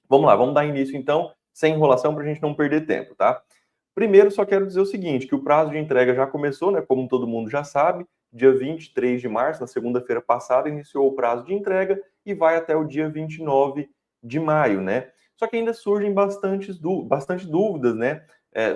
Vamos lá, vamos dar início então, sem enrolação para a gente não perder tempo, tá? Primeiro, só quero dizer o seguinte, que o prazo de entrega já começou, né? Como todo mundo já sabe, dia 23 de março, na segunda-feira passada, iniciou o prazo de entrega e vai até o dia 29 de maio, né? Só que ainda surgem bastante dúvidas, né?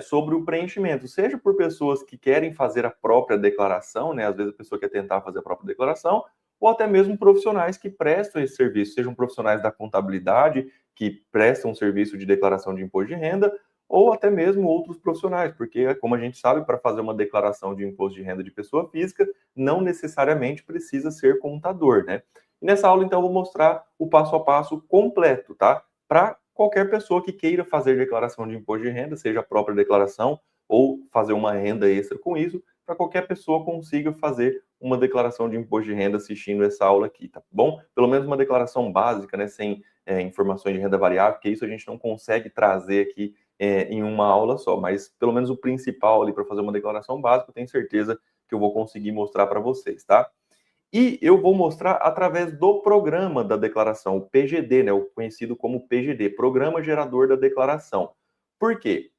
Sobre o preenchimento, seja por pessoas que querem fazer a própria declaração, né? Às vezes a pessoa quer tentar fazer a própria declaração, ou até mesmo profissionais que prestam esse serviço, sejam profissionais da contabilidade, que prestam serviço de declaração de imposto de renda, ou até mesmo outros profissionais, porque, como a gente sabe, para fazer uma declaração de imposto de renda de pessoa física, não necessariamente precisa ser contador, né? E nessa aula, então, eu vou mostrar o passo a passo completo, tá? Para qualquer pessoa que queira fazer declaração de imposto de renda, seja a própria declaração ou fazer uma renda extra com isso, para qualquer pessoa consiga fazer uma declaração de imposto de renda assistindo essa aula aqui, tá bom? Pelo menos uma declaração básica, né? Sem informações de renda variável, porque isso a gente não consegue trazer aqui em uma aula só, mas pelo menos o principal ali para fazer uma declaração básica, eu tenho certeza que eu vou conseguir mostrar para vocês, tá? E eu vou mostrar através do programa da declaração, o PGD, né, o conhecido como PGD, Programa Gerador da Declaração. Por quê?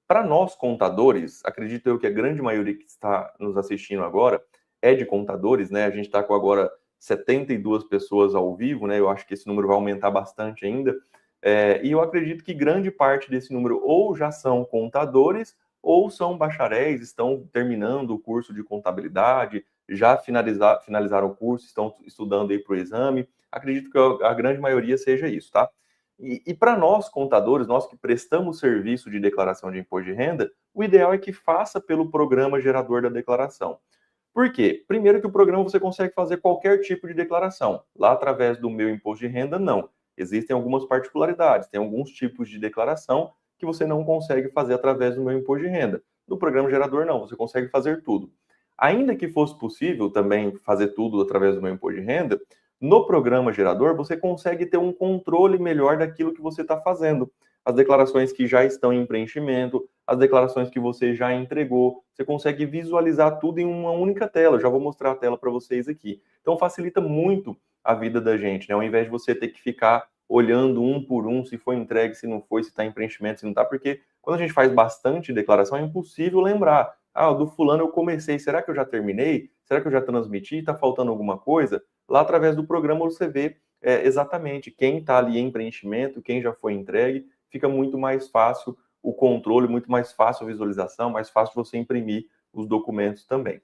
Para nós contadores, acredito eu que a grande maioria que está nos assistindo agora é de contadores, né? A gente está com agora 72 pessoas ao vivo, né? Eu acho que esse número vai aumentar bastante ainda. E eu acredito que grande parte desse número ou já são contadores ou são bacharéis, estão terminando o curso de contabilidade, já finalizaram o curso, estão estudando aí para o exame. Acredito que a grande maioria seja isso, tá? E para nós, contadores, nós que prestamos serviço de declaração de imposto de renda, o ideal é que faça pelo programa gerador da declaração. Por quê? Primeiro que o programa você consegue fazer qualquer tipo de declaração. Lá através do meu imposto de renda, não. Existem algumas particularidades, tem alguns tipos de declaração que você não consegue fazer através do meu imposto de renda. No programa gerador, não, você consegue fazer tudo. Ainda que fosse possível também fazer tudo através do meu imposto de renda, no programa gerador você consegue ter um controle melhor daquilo que você está fazendo. As declarações que já estão em preenchimento, as declarações que você já entregou, você consegue visualizar tudo em uma única tela. Eu já vou mostrar a tela para vocês aqui. Então facilita muito a vida da gente, né? Ao invés de você ter que ficar olhando um por um se foi entregue, se não foi, se está em preenchimento, se não está, porque quando a gente faz bastante declaração é impossível lembrar. Ah, do fulano eu comecei, será que eu já terminei? Será que eu já transmiti? Está faltando alguma coisa? Lá através do programa você vê exatamente quem está ali em preenchimento, quem já foi entregue, fica muito mais fácil o controle, muito mais fácil a visualização, mais fácil você imprimir os documentos também.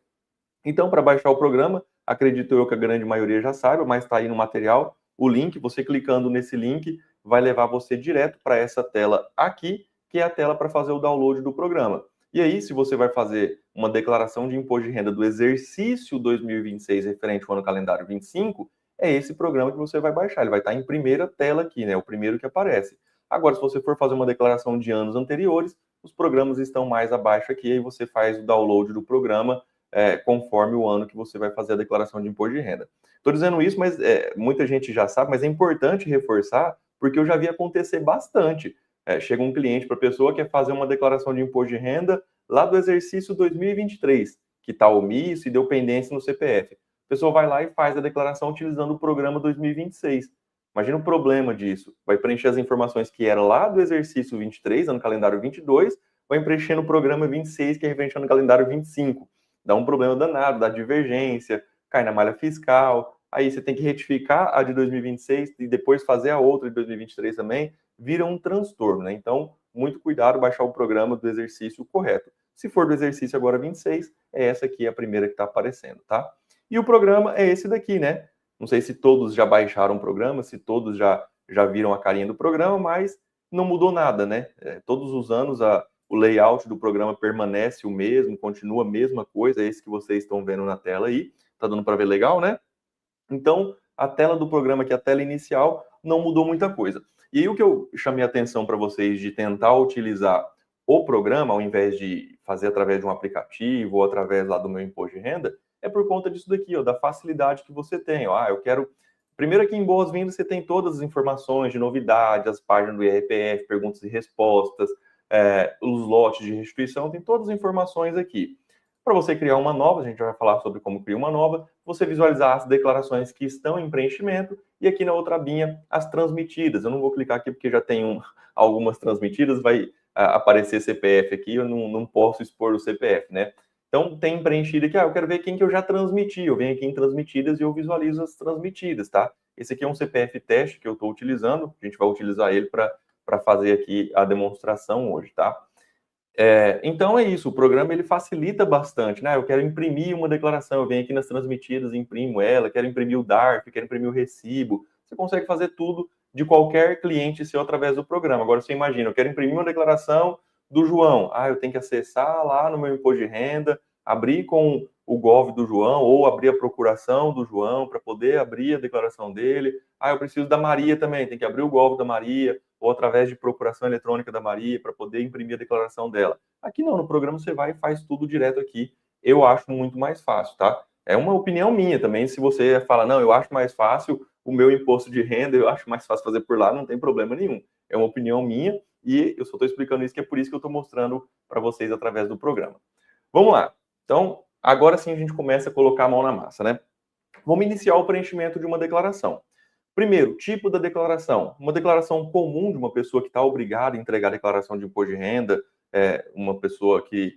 Então, para baixar o programa, acredito eu que a grande maioria já saiba, mas está aí no material o link. Você clicando nesse link vai levar você direto para essa tela aqui, que é a tela para fazer o download do programa. E aí, se você vai fazer uma declaração de imposto de renda do exercício 2026 referente ao ano calendário 25, é esse programa que você vai baixar. Ele vai estar em primeira tela aqui, né? O primeiro que aparece. Agora, se você for fazer uma declaração de anos anteriores, os programas estão mais abaixo aqui, aí você faz o download do programa conforme o ano que você vai fazer a declaração de imposto de renda. Estou dizendo isso, mas muita gente já sabe, mas é importante reforçar, porque eu já vi acontecer bastante. Chega um cliente para a pessoa que quer fazer uma declaração de imposto de renda lá do exercício 2023, que está omisso e deu pendência no CPF. A pessoa vai lá e faz a declaração utilizando o programa 2026. Imagina o problema disso. Vai preencher as informações que era lá do exercício 23, ano calendário 22, vai preencher no programa 26, que é referente ao ano calendário 25. Dá um problema danado, dá divergência, cai na malha fiscal, aí você tem que retificar a de 2026 e depois fazer a outra de 2023 também, vira um transtorno, né? Então, muito cuidado, baixar o programa do exercício correto. Se for do exercício agora 26, é essa aqui a primeira que está aparecendo, tá? E o programa é esse daqui, né? Não sei se todos já baixaram o programa, se todos já viram a carinha do programa, mas não mudou nada, né? Todos os anos o layout do programa permanece o mesmo, continua a mesma coisa, esse que vocês estão vendo na tela aí. Tá dando para ver legal, né? Então, a tela do programa, que é a tela inicial, não mudou muita coisa. E aí o que eu chamei a atenção para vocês de tentar utilizar o programa, ao invés de fazer através de um aplicativo ou através lá do meu imposto de renda, é por conta disso daqui, ó, da facilidade que você tem. Ó. Eu quero... Primeiro aqui em Boas-Vindas você tem todas as informações de novidades, as páginas do IRPF, perguntas e respostas, os lotes de restituição, tem todas as informações aqui. Para você criar uma nova, a gente vai falar sobre como criar uma nova, você visualizar as declarações que estão em preenchimento e aqui na outra abinha as transmitidas. Eu não vou clicar aqui porque já tem algumas transmitidas, vai aparecer CPF aqui, eu não posso expor o CPF, né? Então, tem preenchido aqui, eu quero ver quem que eu já transmiti. Eu venho aqui em transmitidas e eu visualizo as transmitidas, tá? Esse aqui é um CPF teste que eu estou utilizando, a gente vai utilizar ele para fazer aqui a demonstração hoje, tá? Então é isso, o programa ele facilita bastante, né? Eu quero imprimir uma declaração, eu venho aqui nas transmitidas, imprimo ela, quero imprimir o DARF, quero imprimir o recibo. Você consegue fazer tudo de qualquer cliente seu através do programa. Agora você imagina, eu quero imprimir uma declaração do João. Eu tenho que acessar lá no meu imposto de renda, abrir com o Gov do João ou abrir a procuração do João para poder abrir a declaração dele. Eu preciso da Maria também, tem que abrir o Gov da Maria ou através de procuração eletrônica da Maria para poder imprimir a declaração dela. Aqui não, no programa você vai e faz tudo direto aqui. Eu acho muito mais fácil, tá? É uma opinião minha também. Se você fala, não, eu acho mais fácil o meu imposto de renda, eu acho mais fácil fazer por lá, não tem problema nenhum. É uma opinião minha e eu só estou explicando isso, que é por isso que eu estou mostrando para vocês através do programa. Vamos lá. Então, agora sim a gente começa a colocar a mão na massa, né? Vamos iniciar o preenchimento de uma declaração. Primeiro, tipo da declaração. Uma declaração comum de uma pessoa que está obrigada a entregar a declaração de imposto de renda, uma pessoa que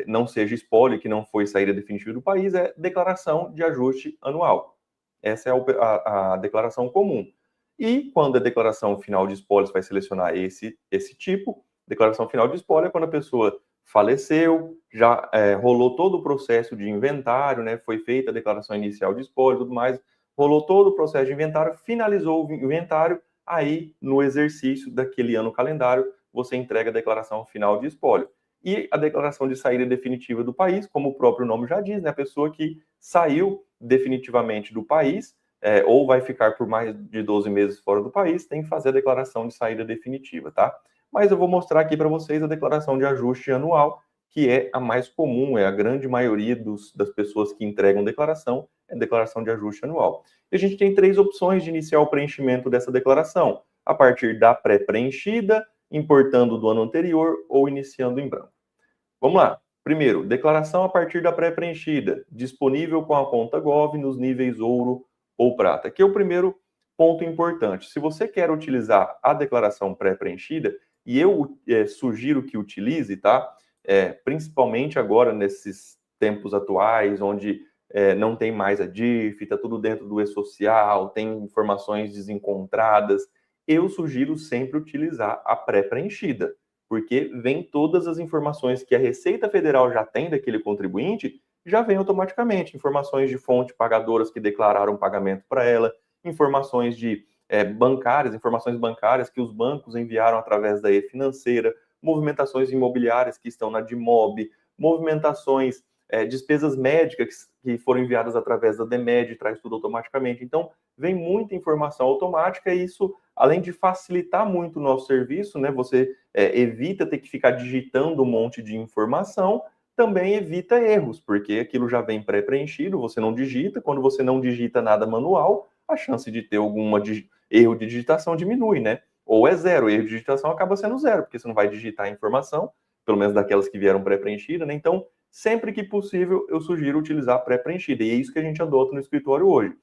não seja espólio, que não foi saída definitiva do país, é declaração de ajuste anual. Essa é a declaração comum. E quando a declaração final de espólio, você vai selecionar esse tipo. Declaração final de espólio é quando a pessoa faleceu, já rolou todo o processo de inventário, né? Foi feita a declaração inicial de espólio e tudo mais, rolou todo o processo de inventário, finalizou o inventário, aí no exercício daquele ano calendário, você entrega a declaração final de espólio. E a declaração de saída definitiva do país, como o próprio nome já diz, né? A pessoa que saiu definitivamente do país, ou vai ficar por mais de 12 meses fora do país, tem que fazer a declaração de saída definitiva, tá? Mas eu vou mostrar aqui para vocês a declaração de ajuste anual, que é a mais comum, é a grande maioria das pessoas que entregam declaração, é declaração de ajuste anual. E a gente tem 3 opções de iniciar o preenchimento dessa declaração, a partir da pré-preenchida, importando do ano anterior ou iniciando em branco. Vamos lá. Primeiro, declaração a partir da pré-preenchida, disponível com a conta Gov nos níveis ouro ou prata. Aqui é o primeiro ponto importante. Se você quer utilizar a declaração pré-preenchida, e eu sugiro que utilize, tá? Principalmente agora nesses tempos atuais, onde não tem mais a DIF, está tudo dentro do e-social, tem informações desencontradas, eu sugiro sempre utilizar a pré-preenchida, porque vem todas as informações que a Receita Federal já tem daquele contribuinte, já vem automaticamente. Informações de fonte pagadoras que declararam pagamento para ela, informações de bancárias, informações bancárias que os bancos enviaram através da e-financeira, movimentações imobiliárias que estão na DIMOB, movimentações, despesas médicas que foram enviadas através da DEMED, traz tudo automaticamente. Então, vem muita informação automática e isso, além de facilitar muito o nosso serviço, né, você evita ter que ficar digitando um monte de informação, também evita erros, porque aquilo já vem pré-preenchido, você não digita, quando você não digita nada manual, a chance de ter algum erro de digitação diminui, né? Ou é zero, o erro de digitação acaba sendo zero, porque você não vai digitar a informação, pelo menos daquelas que vieram pré-preenchidas, né? Então, sempre que possível, eu sugiro utilizar pré-preenchida, e é isso que a gente adota no escritório hoje.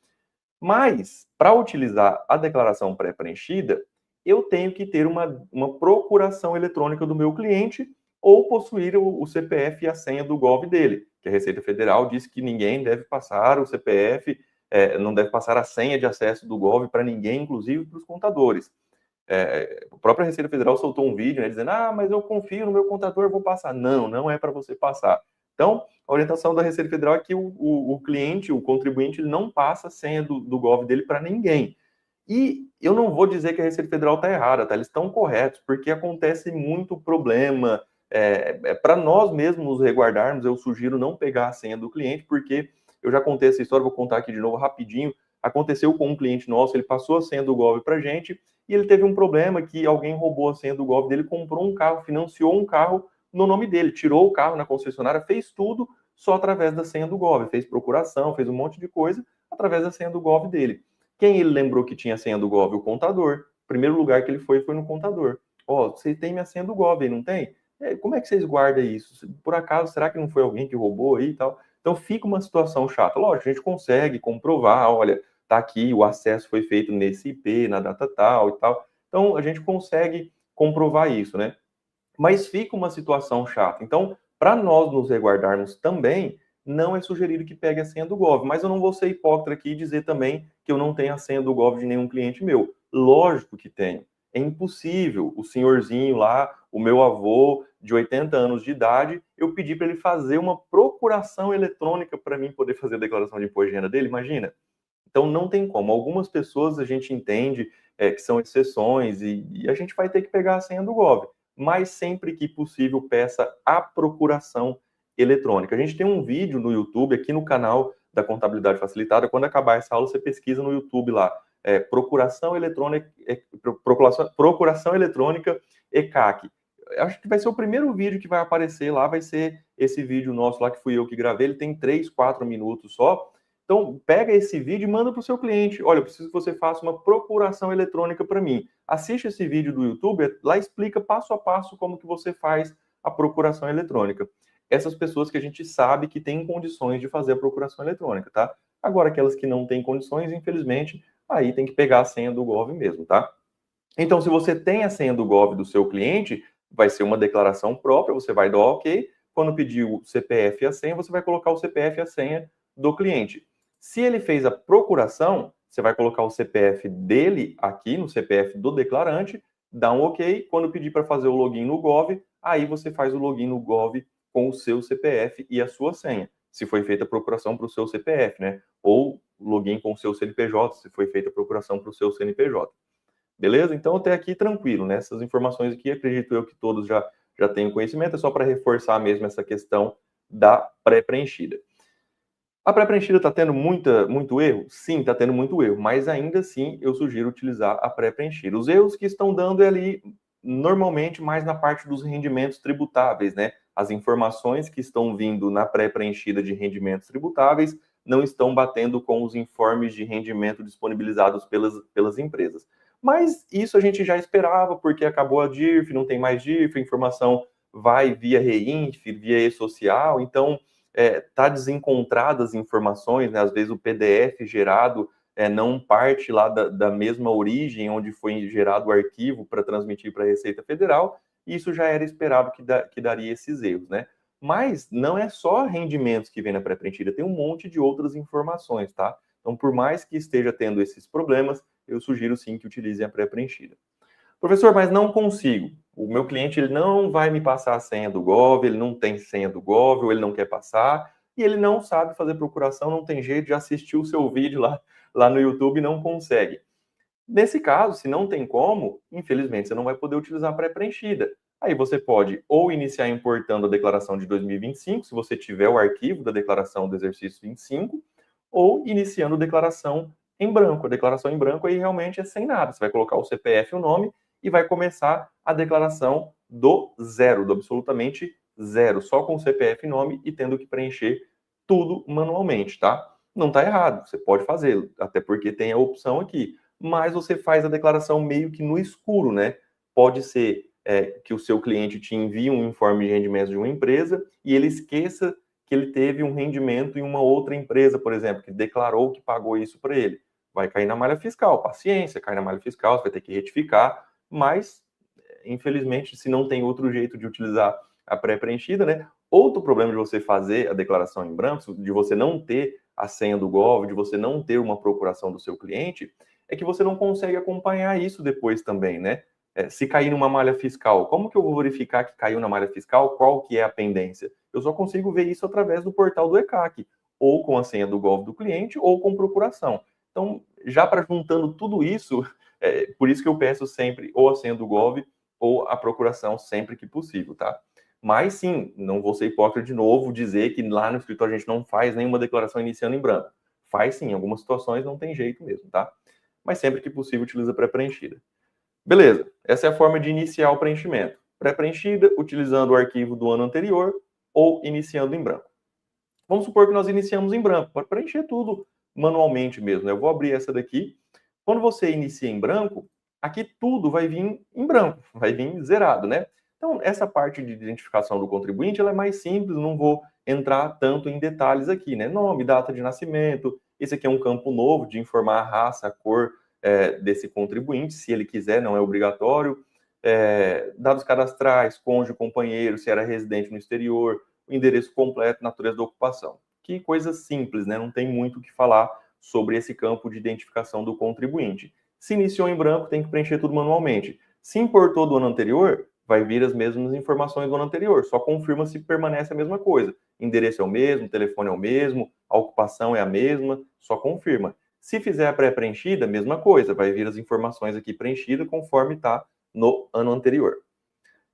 Mas, para utilizar a declaração pré-preenchida, eu tenho que ter uma procuração eletrônica do meu cliente ou possuir o CPF e a senha do Gov dele, que a Receita Federal diz que ninguém deve passar o CPF, não deve passar a senha de acesso do Gov para ninguém, inclusive para os contadores. A própria Receita Federal soltou um vídeo, né, dizendo, mas eu confio no meu contador, eu vou passar. Não, não é para você passar. Então, a orientação da Receita Federal é que o cliente, o contribuinte, ele não passa a senha do Gov dele para ninguém. E eu não vou dizer que a Receita Federal está errada, tá? Eles estão corretos, porque acontece muito problema. Para nós mesmos nos reguardarmos, eu sugiro não pegar a senha do cliente, porque eu já contei essa história, vou contar aqui de novo rapidinho. Aconteceu com um cliente nosso, ele passou a senha do Gov para a gente, e ele teve um problema que alguém roubou a senha do Gov dele, comprou um carro, financiou um carro no nome dele, tirou o carro na concessionária, fez tudo só através da senha do Gov, fez procuração, fez um monte de coisa através da senha do Gov dele. Quem ele lembrou que tinha a senha do Gov? O contador. O primeiro lugar que ele foi no contador. Você tem minha senha do Gov aí, não tem? Como é que vocês guardam isso? Por acaso, será que não foi alguém que roubou aí e tal? Então fica uma situação chata. Lógico, a gente consegue comprovar, olha, tá aqui, o acesso foi feito nesse IP, na data tal e tal. Então a gente consegue comprovar isso, né? Mas fica uma situação chata. Então, para nós nos resguardarmos também, não é sugerido que pegue a senha do Gov. Mas eu não vou ser hipócrita aqui e dizer também que eu não tenho a senha do Gov de nenhum cliente meu. Lógico que tenho. É impossível o senhorzinho lá, o meu avô de 80 anos de idade, eu pedi para ele fazer uma procuração eletrônica para mim poder fazer a declaração de imposto de renda dele, imagina? Então não tem como. Algumas pessoas a gente entende que são exceções e a gente vai ter que pegar a senha do Gov, mas sempre que possível peça a procuração eletrônica. A gente tem um vídeo no YouTube, aqui no canal da Contabilidade Facilitada. Quando acabar essa aula, você pesquisa no YouTube lá, procuração eletrônica, procuração eletrônica ECAC. Acho que vai ser o primeiro vídeo que vai aparecer lá, vai ser esse vídeo nosso lá que fui eu que gravei. Ele tem 3, 4 minutos só. Então, pega esse vídeo e manda para o seu cliente. Olha, eu preciso que você faça uma procuração eletrônica para mim. Assiste esse vídeo do YouTube, lá explica passo a passo como que você faz a procuração eletrônica. Essas pessoas que a gente sabe que têm condições de fazer a procuração eletrônica, tá? Agora, aquelas que não têm condições, infelizmente, aí tem que pegar a senha do Gov mesmo, tá? Então, se você tem a senha do Gov do seu cliente, vai ser uma declaração própria, você vai dar OK. Quando pedir o CPF e a senha, você vai colocar o CPF e a senha do cliente. Se ele fez a procuração, você vai colocar o CPF dele aqui no CPF do declarante, dá um OK. Quando pedir para fazer o login no Gov, aí você faz o login no Gov com o seu CPF e a sua senha. Se foi feita a procuração para o seu CPF, né? Ou login com o seu CNPJ, se foi feita a procuração para o seu CNPJ. Beleza? Então, até aqui tranquilo, né? Essas informações aqui, acredito eu que todos já tenham conhecimento, é só para reforçar mesmo essa questão da pré-preenchida. A pré-preenchida está tendo muito erro? Sim, está tendo muito erro, mas ainda assim eu sugiro utilizar a pré-preenchida. Os erros que estão dando é ali, normalmente, mais na parte dos rendimentos tributáveis, né? As informações que estão vindo na pré-preenchida de rendimentos tributáveis não estão batendo com os informes de rendimento disponibilizados pelas empresas. Mas isso a gente já esperava, porque acabou a DIRF, não tem mais DIRF, a informação vai via REINF, via e-social, então tá desencontradas informações, né? Às vezes o PDF gerado não parte lá da mesma origem onde foi gerado o arquivo para transmitir para a Receita Federal, e isso já era esperado que daria esses erros, né? Mas não é só rendimentos que vem na pré-preenchida, tem um monte de outras informações, tá? Então, por mais que esteja tendo esses problemas, eu sugiro sim que utilizem a pré-preenchida. Professor, mas não consigo. O meu cliente ele não vai me passar a senha do Gov, ele não tem senha do Gov, ou ele não quer passar, e ele não sabe fazer procuração, não tem jeito de assistir o seu vídeo lá no YouTube e não consegue. Nesse caso, se não tem como, infelizmente você não vai poder utilizar a pré-preenchida. Aí você pode ou iniciar importando a declaração de 2025, se você tiver o arquivo da declaração do exercício 25, ou iniciando a declaração em branco. A declaração em branco aí realmente é sem nada. Você vai colocar o CPF e o nome e vai começar a declaração do zero, do absolutamente zero, só com o CPF e nome e tendo que preencher tudo manualmente, tá? Não está errado, você pode fazer, até porque tem a opção aqui, mas você faz a declaração meio que no escuro, né? Pode ser que o seu cliente te envie um informe de rendimentos de uma empresa e ele esqueça que ele teve um rendimento em uma outra empresa, por exemplo, que declarou que pagou isso para ele. Vai cair na malha fiscal, paciência, cai na malha fiscal, você vai ter que retificar, mas, infelizmente, se não tem outro jeito de utilizar a pré-preenchida, né? Outro problema de você fazer a declaração em branco, de você não ter a senha do Gov, de você não ter uma procuração do seu cliente, é que você não consegue acompanhar isso depois também, né? Se cair numa malha fiscal, como que eu vou verificar que caiu na malha fiscal? Qual que é a pendência? Eu só consigo ver isso através do portal do ECAC, ou com a senha do Gov do cliente, ou com procuração. Então, já para juntando tudo isso, por isso que eu peço sempre ou a senha do Gov ou a procuração sempre que possível, tá? Mas sim, não vou ser hipócrita de novo, dizer que lá no escritório a gente não faz nenhuma declaração iniciando em branco. Faz sim, em algumas situações não tem jeito mesmo, tá? Mas sempre que possível utiliza pré-preenchida. Beleza, essa é a forma de iniciar o preenchimento. Pré-preenchida, utilizando o arquivo do ano anterior ou iniciando em branco. Vamos supor que nós iniciamos em branco, para preencher tudo manualmente mesmo, né? Eu vou abrir essa daqui. Quando você inicia em branco, aqui tudo vai vir em branco, vai vir zerado, né? Então, essa parte de identificação do contribuinte, ela é mais simples, não vou entrar tanto em detalhes aqui, né? Nome, data de nascimento, esse aqui é um campo novo de informar a raça, a cor desse contribuinte, se ele quiser, não é obrigatório. Dados cadastrais, cônjuge, companheiro, se era residente no exterior, o endereço completo, natureza da ocupação. Que coisa simples, né? Não tem muito o que falar sobre esse campo de identificação do contribuinte. Se iniciou em branco, tem que preencher tudo manualmente. Se importou do ano anterior, vai vir as mesmas informações do ano anterior, só confirma se permanece a mesma coisa. Endereço é o mesmo, telefone é o mesmo, a ocupação é a mesma, só confirma. Se fizer a pré-preenchida, mesma coisa, vai vir as informações aqui preenchidas conforme está no ano anterior.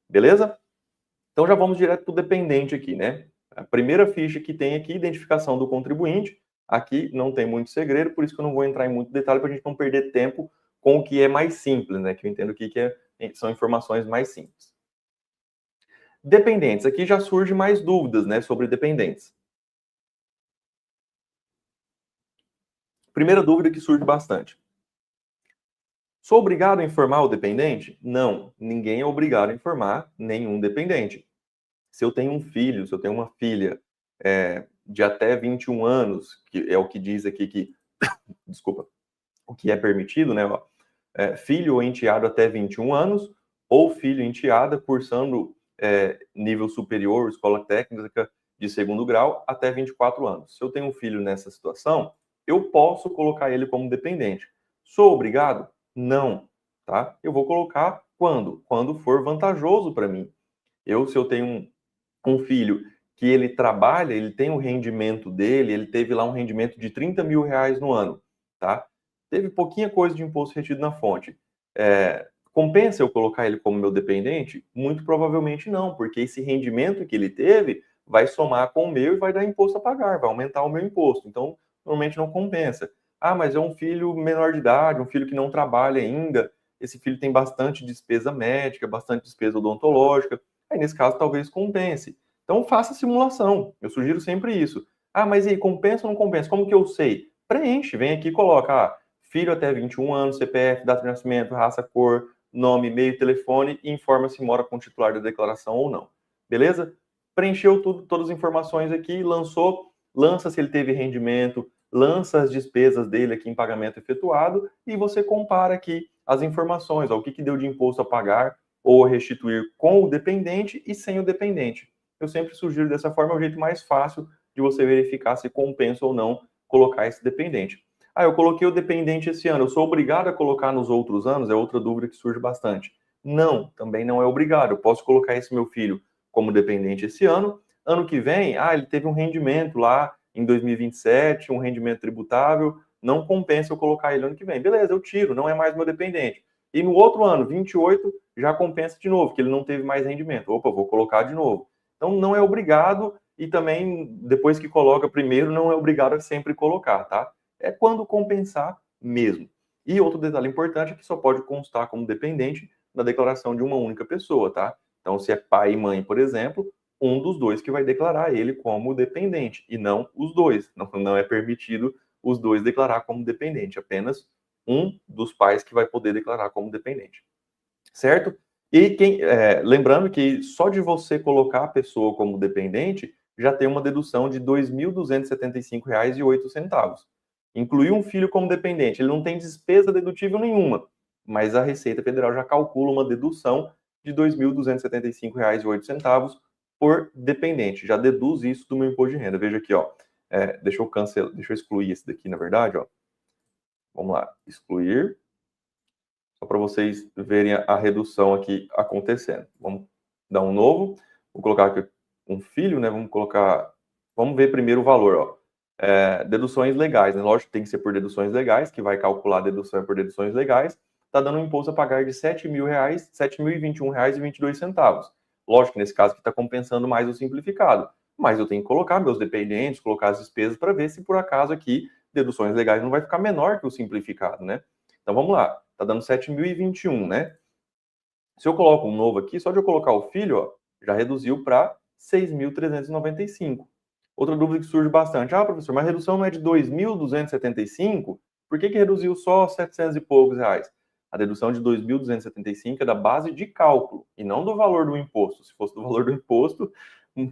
Beleza? Então já vamos direto para o dependente aqui, né? A primeira ficha que tem aqui, identificação do contribuinte. Aqui não tem muito segredo, por isso que eu não vou entrar em muito detalhe para a gente não perder tempo com o que é mais simples, né? Que eu entendo aqui que são informações mais simples. Dependentes. Aqui já surge mais dúvidas, né, sobre dependentes. Primeira dúvida que surge bastante. Sou obrigado a informar o dependente? Não, ninguém é obrigado a informar nenhum dependente. Se eu tenho um filho, se eu tenho uma filha de até 21 anos, que é o que diz aqui que, desculpa, o que é permitido, né? Filho ou enteado até 21 anos, ou filho e enteada cursando nível superior, escola técnica de segundo grau, até 24 anos. Se eu tenho um filho nessa situação, eu posso colocar ele como dependente. Sou obrigado? Não, tá? Eu vou colocar quando? Quando for vantajoso para mim. Se eu tenho um filho que ele trabalha, ele tem o rendimento dele, ele teve lá um rendimento de 30 mil reais no ano, tá? Teve pouquinha coisa de imposto retido na fonte. Compensa eu colocar ele como meu dependente? Muito provavelmente não, porque esse rendimento que ele teve vai somar com o meu e vai dar imposto a pagar, vai aumentar o meu imposto. Então, normalmente não compensa. Ah, mas é um filho menor de idade, um filho que não trabalha ainda, esse filho tem bastante despesa médica, bastante despesa odontológica, aí nesse caso talvez compense. Então faça a simulação, eu sugiro sempre isso. Ah, mas e aí, compensa ou não compensa? Como que eu sei? Preenche, vem aqui e coloca, filho até 21 anos, CPF, data de nascimento, raça, cor, nome, e-mail, telefone e informa se mora com o titular da declaração ou não. Beleza? Preencheu tudo, todas as informações aqui, lança se ele teve rendimento, lança as despesas dele aqui em pagamento efetuado e você compara aqui as informações, o que deu de imposto a pagar ou restituir com o dependente e sem o dependente. Eu sempre sugiro dessa forma, é o jeito mais fácil de você verificar se compensa ou não colocar esse dependente. Eu coloquei o dependente esse ano, eu sou obrigado a colocar nos outros anos? É outra dúvida que surge bastante. Não, também não é obrigado. Eu posso colocar esse meu filho como dependente esse ano. Ano que vem, ele teve um rendimento lá em 2027, um rendimento tributável, não compensa eu colocar ele ano que vem. Beleza, eu tiro, não é mais meu dependente. E no outro ano, 28, já compensa de novo, que ele não teve mais rendimento. Opa, vou colocar de novo. Então, não é obrigado e também, depois que coloca primeiro, não é obrigado a sempre colocar, tá? É quando compensar mesmo. E outro detalhe importante é que só pode constar como dependente na declaração de uma única pessoa, tá? Então, se é pai e mãe, por exemplo, um dos dois que vai declarar ele como dependente, e não os dois. Não é permitido os dois declarar como dependente, apenas um dos pais que vai poder declarar como dependente. Certo? E lembrando que só de você colocar a pessoa como dependente, já tem uma dedução de R$ 2.275,08. Incluir um filho como dependente, ele não tem despesa dedutível nenhuma, mas a Receita Federal já calcula uma dedução de R$ 2.275,08 por dependente. Já deduz isso do meu imposto de renda. Veja aqui, deixa eu excluir esse daqui, na verdade, Vamos lá, excluir. Só para vocês verem a redução aqui acontecendo. Vamos dar um novo. Vou colocar aqui um filho, né? Vamos ver primeiro o valor, deduções legais, né? Lógico que tem que ser por deduções legais, que vai calcular a dedução por deduções legais. Está dando um imposto a pagar de R$ 7.021,22. Lógico que nesse caso aqui está compensando mais o simplificado. Mas eu tenho que colocar meus dependentes, colocar as despesas para ver se por acaso aqui deduções legais não vai ficar menor que o simplificado, né? Então vamos lá. Está dando 7.021, né? Se eu coloco um novo aqui, só de eu colocar o filho, já reduziu para 6.395. Outra dúvida que surge bastante. Professor, mas a redução não é de 2.275? Por que reduziu só 700 e poucos reais? A dedução de 2.275 é da base de cálculo e não do valor do imposto. Se fosse do valor do imposto,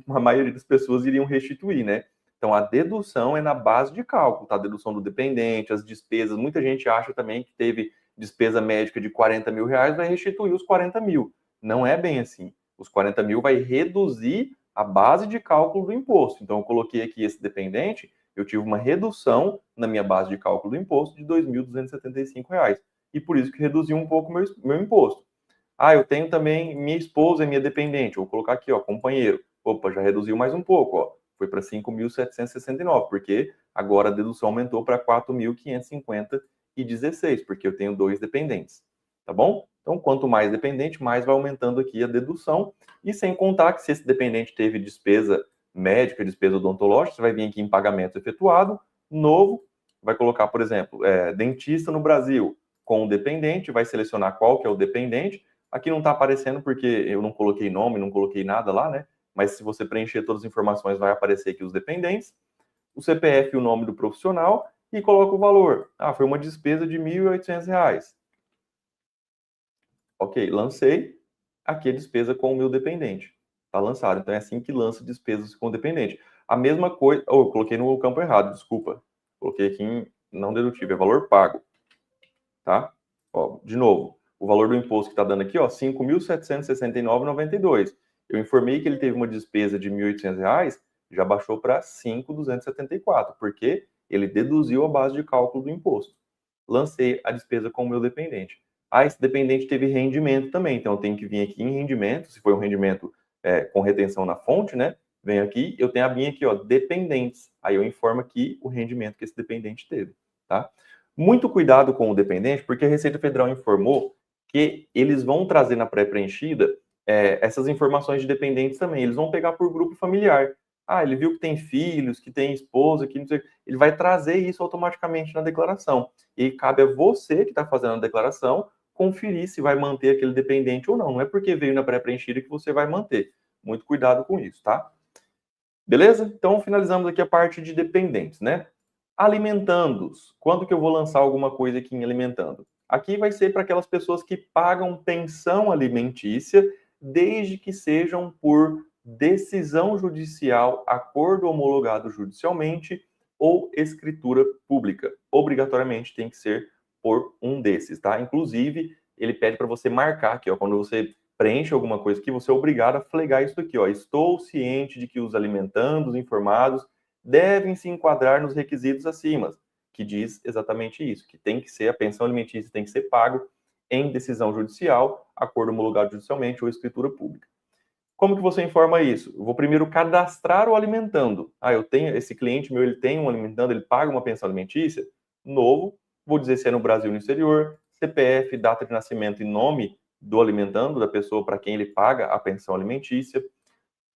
a maioria das pessoas iriam restituir, né? Então, a dedução é na base de cálculo, tá? A dedução do dependente, as despesas. Muita gente acha também que teve despesa médica de 40 mil reais, vai restituir os 40 mil. Não é bem assim. Os 40 mil vai reduzir a base de cálculo do imposto. Então, eu coloquei aqui esse dependente, eu tive uma redução na minha base de cálculo do imposto de R$ 2.275. E por isso que reduziu um pouco o meu imposto. Ah, eu tenho também minha esposa e minha dependente. Vou colocar aqui, ó, companheiro. Opa, já reduziu mais um pouco, ó. Foi para 5.769, porque agora a dedução aumentou para 4.550,16, porque eu tenho 2 dependentes. Tá bom? Então, quanto mais dependente, mais vai aumentando aqui a dedução. E sem contar que se esse dependente teve despesa médica, despesa odontológica, você vai vir aqui em pagamento efetuado, novo, vai colocar, por exemplo, dentista no Brasil com o dependente, vai selecionar qual que é o dependente. Aqui não está aparecendo porque eu não coloquei nome, não coloquei nada lá, né? Mas se você preencher todas as informações, vai aparecer aqui os dependentes, o CPF e o nome do profissional, e coloca o valor. Ah, foi uma despesa de R$ 1.800. Ok, lancei, aqui a despesa com o meu dependente. Está lançado, então é assim que lança despesas com o dependente. A mesma coisa, eu coloquei no campo errado, desculpa. Coloquei aqui em não dedutivo, é valor pago. Tá? Ó, de novo, o valor do imposto que está dando aqui, ó, R$ 5.769,92. Eu informei que ele teve uma despesa de R$ 1.800, já baixou para R$ 5.274, porque ele deduziu a base de cálculo do imposto. Lancei a despesa com o meu dependente. Ah, esse dependente teve rendimento também, então eu tenho que vir aqui em rendimento, se foi um rendimento com retenção na fonte, né? Venho aqui, eu tenho a minha aqui, ó, dependentes. Aí eu informo aqui o rendimento que esse dependente teve, tá? Muito cuidado com o dependente, porque a Receita Federal informou que eles vão trazer na pré-preenchida essas informações de dependentes também. Eles vão pegar por grupo familiar. Ah, ele viu que tem filhos, que tem esposa, que não sei. Ele vai trazer isso automaticamente na declaração. E cabe a você que está fazendo a declaração conferir se vai manter aquele dependente ou não. Não é porque veio na pré-preenchida que você vai manter. Muito cuidado com isso, tá? Beleza? Então, finalizamos aqui a parte de dependentes, né? Alimentandos. Quando que eu vou lançar alguma coisa aqui em alimentando? Aqui vai ser para aquelas pessoas que pagam pensão alimentícia, desde que sejam por decisão judicial, acordo homologado judicialmente ou escritura pública. Obrigatoriamente tem que ser por um desses, tá? Inclusive, ele pede para você marcar aqui, ó, quando você preenche alguma coisa aqui, você é obrigado a flegar isso aqui, ó. Estou ciente de que os alimentandos informados devem se enquadrar nos requisitos acima, que diz exatamente isso, que tem que ser, a pensão alimentícia tem que ser pago em decisão judicial, acordo homologado judicialmente ou escritura pública. Como que você informa isso? Eu vou primeiro cadastrar o alimentando. Ah, eu tenho, esse cliente meu, ele tem um alimentando, ele paga uma pensão alimentícia? Novo, vou dizer se é no Brasil ou no exterior, CPF, data de nascimento e nome do alimentando, da pessoa para quem ele paga a pensão alimentícia,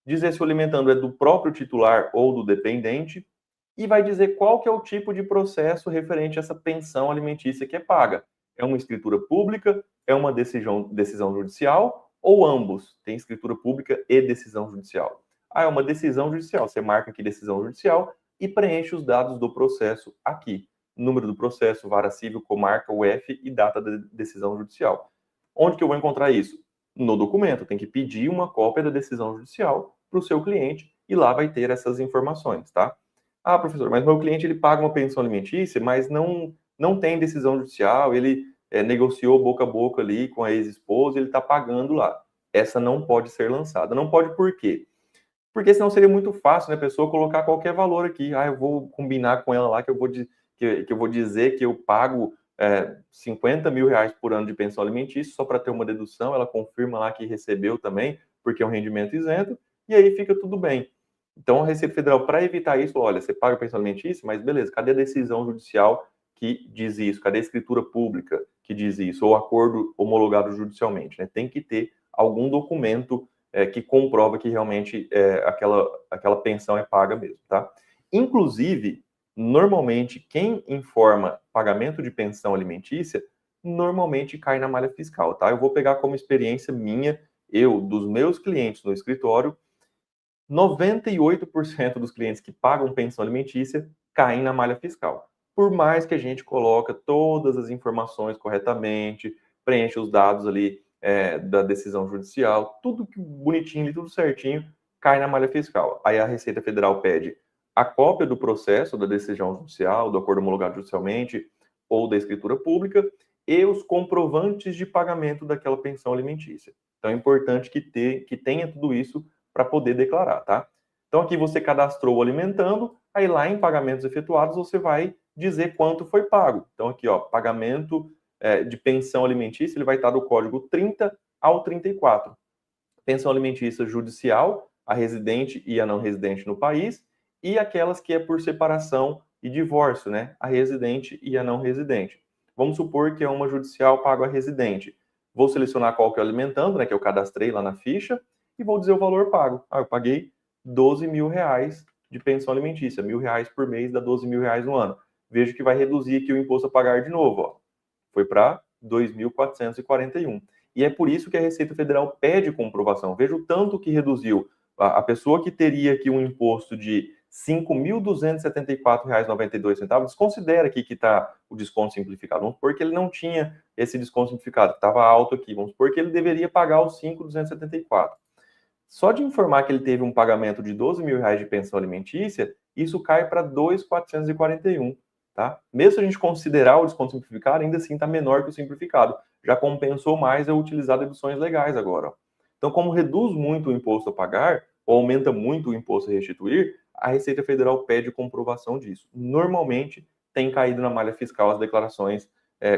dizer se o alimentando é do próprio titular ou do dependente, e vai dizer qual que é o tipo de processo referente a essa pensão alimentícia que é paga. É uma escritura pública, é uma decisão judicial, ou ambos? Tem escritura pública e decisão judicial. Ah, é uma decisão judicial. Você marca aqui decisão judicial e preenche os dados do processo aqui. Número do processo, vara civil, comarca, UF e data da decisão judicial. Onde que eu vou encontrar isso? No documento. Tem que pedir uma cópia da decisão judicial para o seu cliente e lá vai ter essas informações, tá? Ah, professor, mas meu cliente ele paga uma pensão alimentícia, mas não tem decisão judicial, ele negociou boca a boca ali com a ex-esposa, ele está pagando lá. Essa não pode ser lançada. Não pode por quê? Porque senão seria muito fácil, né, a pessoa colocar qualquer valor aqui. Ah, eu vou combinar com ela lá que eu vou dizer que eu pago 50 mil reais por ano de pensão alimentícia só para ter uma dedução, ela confirma lá que recebeu também, porque é um rendimento isento, e aí fica tudo bem. Então, a Receita Federal, para evitar isso, olha, você paga pensão alimentícia, mas beleza, cadê a decisão judicial que diz isso? Cadê a escritura pública que diz isso? Ou acordo homologado judicialmente, né? Tem que ter algum documento que comprova que realmente aquela pensão é paga mesmo, tá? Inclusive, normalmente, quem informa pagamento de pensão alimentícia, normalmente cai na malha fiscal, tá? Eu vou pegar como experiência minha, dos meus clientes no escritório, 98% dos clientes que pagam pensão alimentícia caem na malha fiscal. Por mais que a gente coloque todas as informações corretamente, preenche os dados ali da decisão judicial, tudo bonitinho, tudo certinho, cai na malha fiscal. Aí a Receita Federal pede a cópia do processo da decisão judicial, do acordo homologado judicialmente ou da escritura pública e os comprovantes de pagamento daquela pensão alimentícia. Então é importante que tenha tudo isso para poder declarar, tá? Então aqui você cadastrou o alimentando, aí lá em pagamentos efetuados você vai dizer quanto foi pago. Então aqui, ó, pagamento de pensão alimentícia, ele vai estar do código 30 ao 34. Pensão alimentícia judicial, a residente e a não residente no país, e aquelas que é por separação e divórcio, né? A residente e a não residente. Vamos supor que é uma judicial pago a residente. Vou selecionar qual que é o alimentando, né? Que eu cadastrei lá na ficha, e vou dizer o valor pago. Eu paguei R$12.000 de pensão alimentícia, R$1.000 por mês, dá R$12.000 no ano. Vejo que vai reduzir aqui o imposto a pagar de novo, ó. Foi para 2.441. E é por isso que a Receita Federal pede comprovação. Veja o tanto que reduziu. A pessoa que teria aqui um imposto de R$ 5.274,92, desconsidera aqui que está o desconto simplificado. Vamos supor que ele não tinha esse desconto simplificado, que estava alto aqui. Vamos supor que ele deveria pagar os 5.274. Só de informar que ele teve um pagamento de R$12.000 de pensão alimentícia, isso cai para 2.441. Tá? Mesmo se a gente considerar o desconto simplificado, ainda assim está menor que o simplificado. Já compensou mais eu utilizar deduções legais agora. Ó. Então, como reduz muito o imposto a pagar, ou aumenta muito o imposto a restituir, a Receita Federal pede comprovação disso. Normalmente, tem caído na malha fiscal as declarações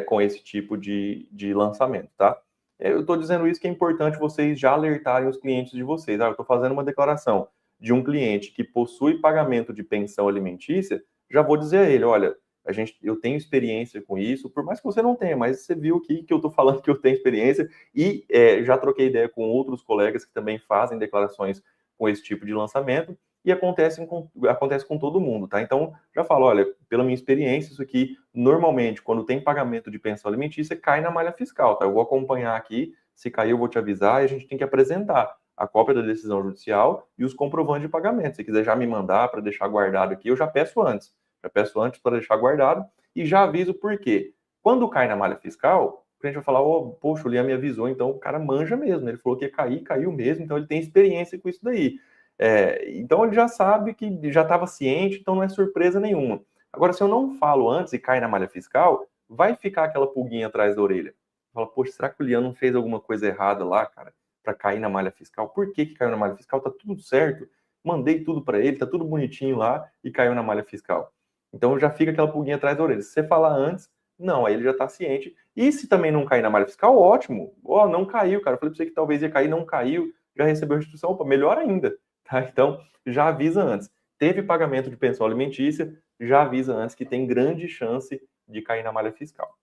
com esse tipo de lançamento. Tá? Eu estou dizendo isso que é importante vocês já alertarem os clientes de vocês. Eu estou fazendo uma declaração de um cliente que possui pagamento de pensão alimentícia, já vou dizer a ele, olha, eu tenho experiência com isso, por mais que você não tenha, mas você viu aqui que eu estou falando que eu tenho experiência e já troquei ideia com outros colegas que também fazem declarações com esse tipo de lançamento e acontece com todo mundo, tá? Então, já falo, olha, pela minha experiência, isso aqui, normalmente, quando tem pagamento de pensão alimentícia, cai na malha fiscal, tá? Eu vou acompanhar aqui, se cair eu vou te avisar e a gente tem que apresentar a cópia da decisão judicial e os comprovantes de pagamento. Se quiser já me mandar para deixar guardado aqui, eu já peço antes. Já peço antes para deixar guardado e já aviso por quê. Quando cai na malha fiscal, a gente vai falar, poxa, o Liam me avisou, então o cara manja mesmo. Ele falou que ia cair, caiu mesmo, então ele tem experiência com isso daí. Então ele já sabe que já estava ciente, então não é surpresa nenhuma. Agora, se eu não falo antes e cai na malha fiscal, vai ficar aquela pulguinha atrás da orelha. Fala, poxa, será que o Liam não fez alguma coisa errada lá, cara, para cair na malha fiscal? Por que caiu na malha fiscal? Tá tudo certo. Mandei tudo para ele, tá tudo bonitinho lá e caiu na malha fiscal. Então já fica aquela pulguinha atrás da orelha. Se você falar antes, não, aí ele já está ciente. E se também não cair na malha fiscal, ótimo. Não caiu, cara. Eu falei para você que talvez ia cair, não caiu, já recebeu a restituição. Opa, melhor ainda. Tá? Então, já avisa antes. Teve pagamento de pensão alimentícia, já avisa antes que tem grande chance de cair na malha fiscal.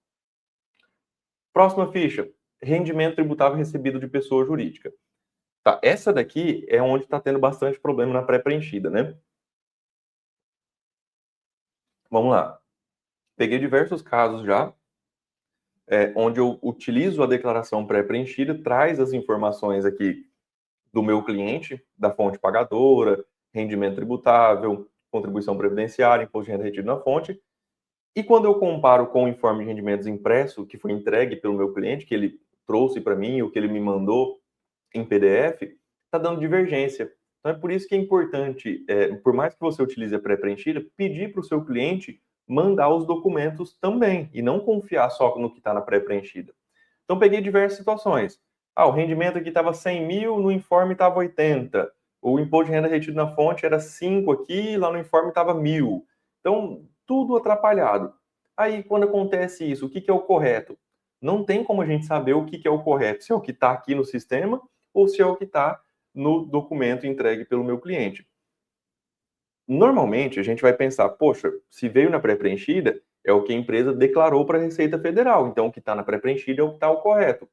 Próxima ficha, rendimento tributável recebido de pessoa jurídica. Tá, essa daqui é onde está tendo bastante problema na pré-preenchida, né? Vamos lá. Peguei diversos casos já, onde eu utilizo a declaração pré-preenchida, traz as informações aqui do meu cliente, da fonte pagadora, rendimento tributável, contribuição previdenciária, imposto de renda retido na fonte. E quando eu comparo com o informe de rendimentos impresso, que foi entregue pelo meu cliente, que ele trouxe para mim, o que ele me mandou em PDF, está dando divergência. Então é por isso que é importante, por mais que você utilize a pré-preenchida, pedir para o seu cliente mandar os documentos também, e não confiar só no que está na pré-preenchida. Então peguei diversas situações. O rendimento aqui estava 100 mil, no informe estava 80. O imposto de renda retido na fonte era 5 aqui, lá no informe estava 1.000. Então, tudo atrapalhado. Aí, quando acontece isso, o que é o correto? Não tem como a gente saber o que é o correto, se é o que está aqui no sistema ou se é o que está no documento entregue pelo meu cliente. Normalmente, a gente vai pensar, poxa, se veio na pré-preenchida, é o que a empresa declarou para a Receita Federal, então o que está na pré-preenchida é o que está o correto.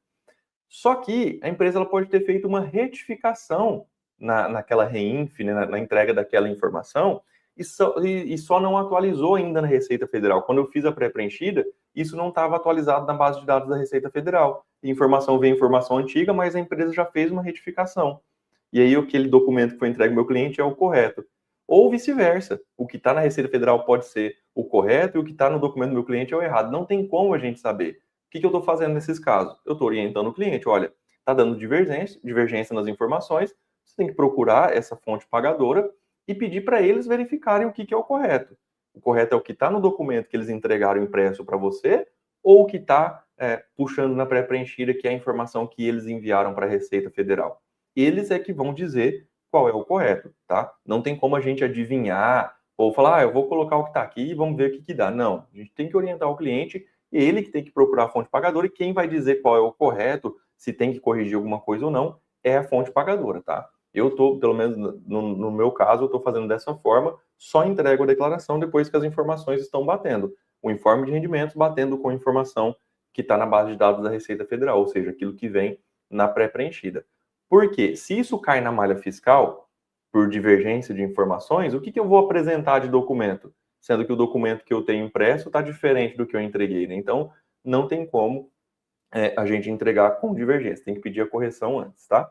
Só que a empresa ela pode ter feito uma retificação naquela REINF, né, na entrega daquela informação, e só não atualizou ainda na Receita Federal. Quando eu fiz a pré-preenchida, isso não estava atualizado na base de dados da Receita Federal. A informação veio informação antiga, mas a empresa já fez uma retificação. E aí aquele documento que foi entregue ao meu cliente é o correto. Ou vice-versa. O que está na Receita Federal pode ser o correto e o que está no documento do meu cliente é o errado. Não tem como a gente saber. que eu estou fazendo nesses casos? Eu estou orientando o cliente, olha, está dando divergência nas informações, você tem que procurar essa fonte pagadora e pedir para eles verificarem o que é o correto. O correto é o que está no documento que eles entregaram impresso para você, ou o que está puxando na pré-preenchida, que é a informação que eles enviaram para a Receita Federal. Eles é que vão dizer qual é o correto, tá? Não tem como a gente adivinhar ou falar, eu vou colocar o que está aqui e vamos ver o que dá. Não, a gente tem que orientar o cliente, ele que tem que procurar a fonte pagadora, e quem vai dizer qual é o correto, se tem que corrigir alguma coisa ou não, é a fonte pagadora, tá? Eu estou, pelo menos no meu caso, eu estou fazendo dessa forma, só entrego a declaração depois que as informações estão batendo. O informe de rendimentos batendo com a informação que está na base de dados da Receita Federal, ou seja, aquilo que vem na pré-preenchida. Por quê? Se isso cai na malha fiscal, por divergência de informações, o que eu vou apresentar de documento? Sendo que o documento que eu tenho impresso está diferente do que eu entreguei, né? Então, não tem como a gente entregar com divergência, tem que pedir a correção antes, tá?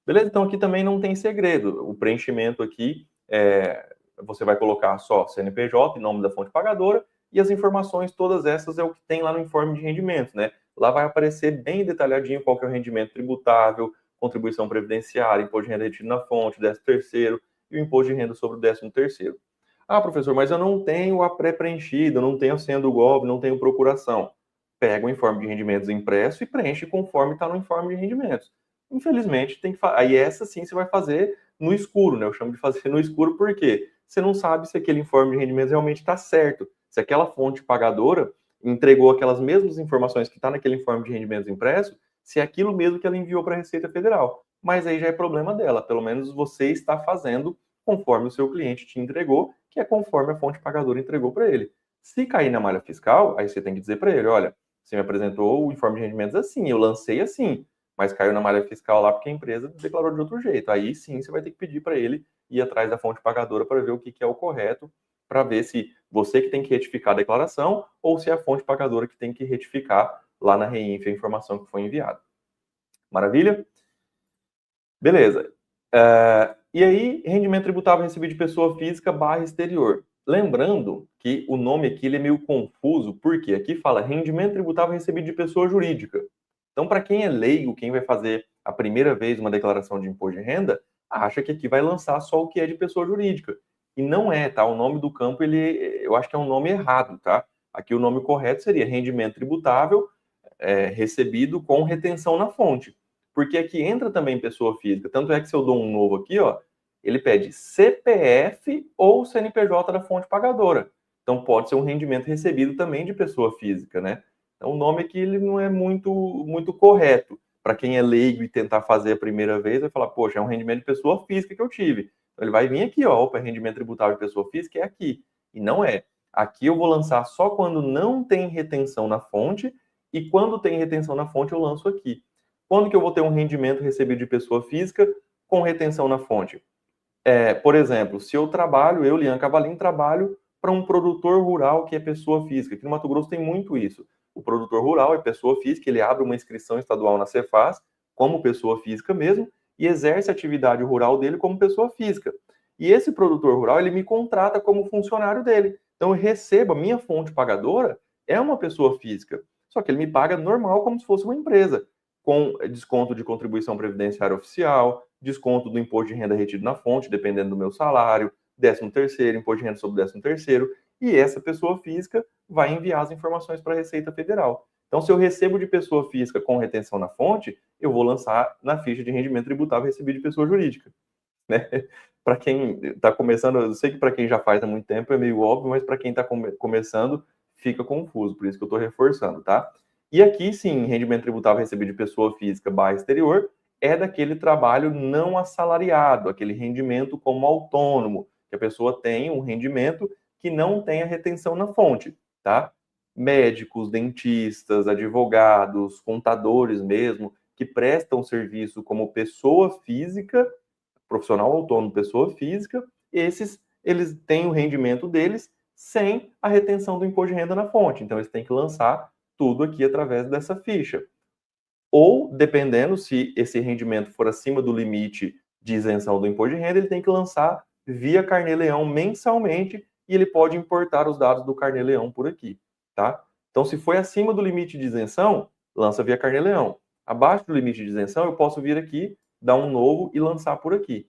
Beleza? Então, aqui também não tem segredo. O preenchimento aqui, você vai colocar só CNPJ, em nome da fonte pagadora, e as informações, todas essas, é o que tem lá no informe de rendimentos, né? Lá vai aparecer bem detalhadinho qual que é o rendimento tributável, contribuição previdenciária, imposto de renda retido na fonte, 13º e o imposto de renda sobre o 13º. Ah, professor, mas eu não tenho a pré-preenchida, eu não tenho a senha do GOV, não tenho procuração. Pega o informe de rendimentos impresso e preenche conforme está no informe de rendimentos. Infelizmente, tem que aí essa sim você vai fazer no escuro, né? Eu chamo de fazer no escuro porque você não sabe se aquele informe de rendimentos realmente está certo, se aquela fonte pagadora entregou aquelas mesmas informações que está naquele informe de rendimentos impresso, se é aquilo mesmo que ela enviou para a Receita Federal. Mas aí já é problema dela, pelo menos você está fazendo conforme o seu cliente te entregou, que é conforme a fonte pagadora entregou para ele. Se cair na malha fiscal, aí você tem que dizer para ele, olha, você me apresentou o informe de rendimentos assim, eu lancei assim, mas caiu na malha fiscal lá porque a empresa declarou de outro jeito. Aí sim você vai ter que pedir para ele ir atrás da fonte pagadora para ver o que é o correto, para ver se você que tem que retificar a declaração ou se é a fonte pagadora que tem que retificar lá na REINF a informação que foi enviada. Maravilha? Beleza. E aí, rendimento tributável recebido de pessoa física / exterior. Lembrando que o nome aqui ele é meio confuso, porque aqui fala rendimento tributável recebido de pessoa jurídica. Então, para quem é leigo, quem vai fazer a primeira vez uma declaração de imposto de renda, acha que aqui vai lançar só o que é de pessoa jurídica. E não é, tá? O nome do campo, eu acho que é um nome errado, tá? Aqui o nome correto seria rendimento tributável recebido com retenção na fonte. Porque aqui entra também pessoa física. Tanto é que se eu dou um novo aqui, ó, ele pede CPF ou CNPJ da fonte pagadora. Então pode ser um rendimento recebido também de pessoa física, né? Então o nome aqui ele não é muito correto. Para quem é leigo e tentar fazer a primeira vez, vai falar, poxa, é um rendimento de pessoa física que eu tive. Então ele vai vir aqui, ó, opa, rendimento tributável de pessoa física é aqui. E não é. Aqui eu vou lançar só quando não tem retenção na fonte e quando tem retenção na fonte eu lanço aqui. Quando que eu vou ter um rendimento recebido de pessoa física com retenção na fonte? Por exemplo, se eu trabalho, eu, Lian Cavalim, trabalho para um produtor rural que é pessoa física. Aqui no Mato Grosso tem muito isso. O produtor rural é pessoa física, ele abre uma inscrição estadual na Cefaz, como pessoa física mesmo, e exerce a atividade rural dele como pessoa física. E esse produtor rural, ele me contrata como funcionário dele. Então eu recebo, a minha fonte pagadora é uma pessoa física. Só que ele me paga normal como se fosse uma empresa, com desconto de contribuição previdenciária oficial, desconto do imposto de renda retido na fonte, dependendo do meu salário, 13º, imposto de renda sobre 13º, e essa pessoa física vai enviar as informações para a Receita Federal. Então, se eu recebo de pessoa física com retenção na fonte, eu vou lançar na ficha de rendimento tributável recebido de pessoa jurídica. Né? Para quem está começando, eu sei que para quem já faz há muito tempo é meio óbvio, mas para quem está começando fica confuso, por isso que eu estou reforçando, tá? E aqui, sim, rendimento tributável recebido de pessoa física / exterior é daquele trabalho não assalariado, aquele rendimento como autônomo, que a pessoa tem um rendimento que não tem a retenção na fonte, tá? Médicos, dentistas, advogados, contadores mesmo, que prestam serviço como pessoa física, profissional autônomo, pessoa física, esses, eles têm o rendimento deles sem a retenção do imposto de renda na fonte. Então, eles têm que lançar tudo aqui através dessa ficha. Ou, dependendo, se esse rendimento for acima do limite de isenção do imposto de renda, ele tem que lançar via Carnê-Leão mensalmente e ele pode importar os dados do Carnê-Leão por aqui, tá? Então, se foi acima do limite de isenção, lança via Carnê-Leão. Abaixo do limite de isenção, eu posso vir aqui, dar um novo e lançar por aqui.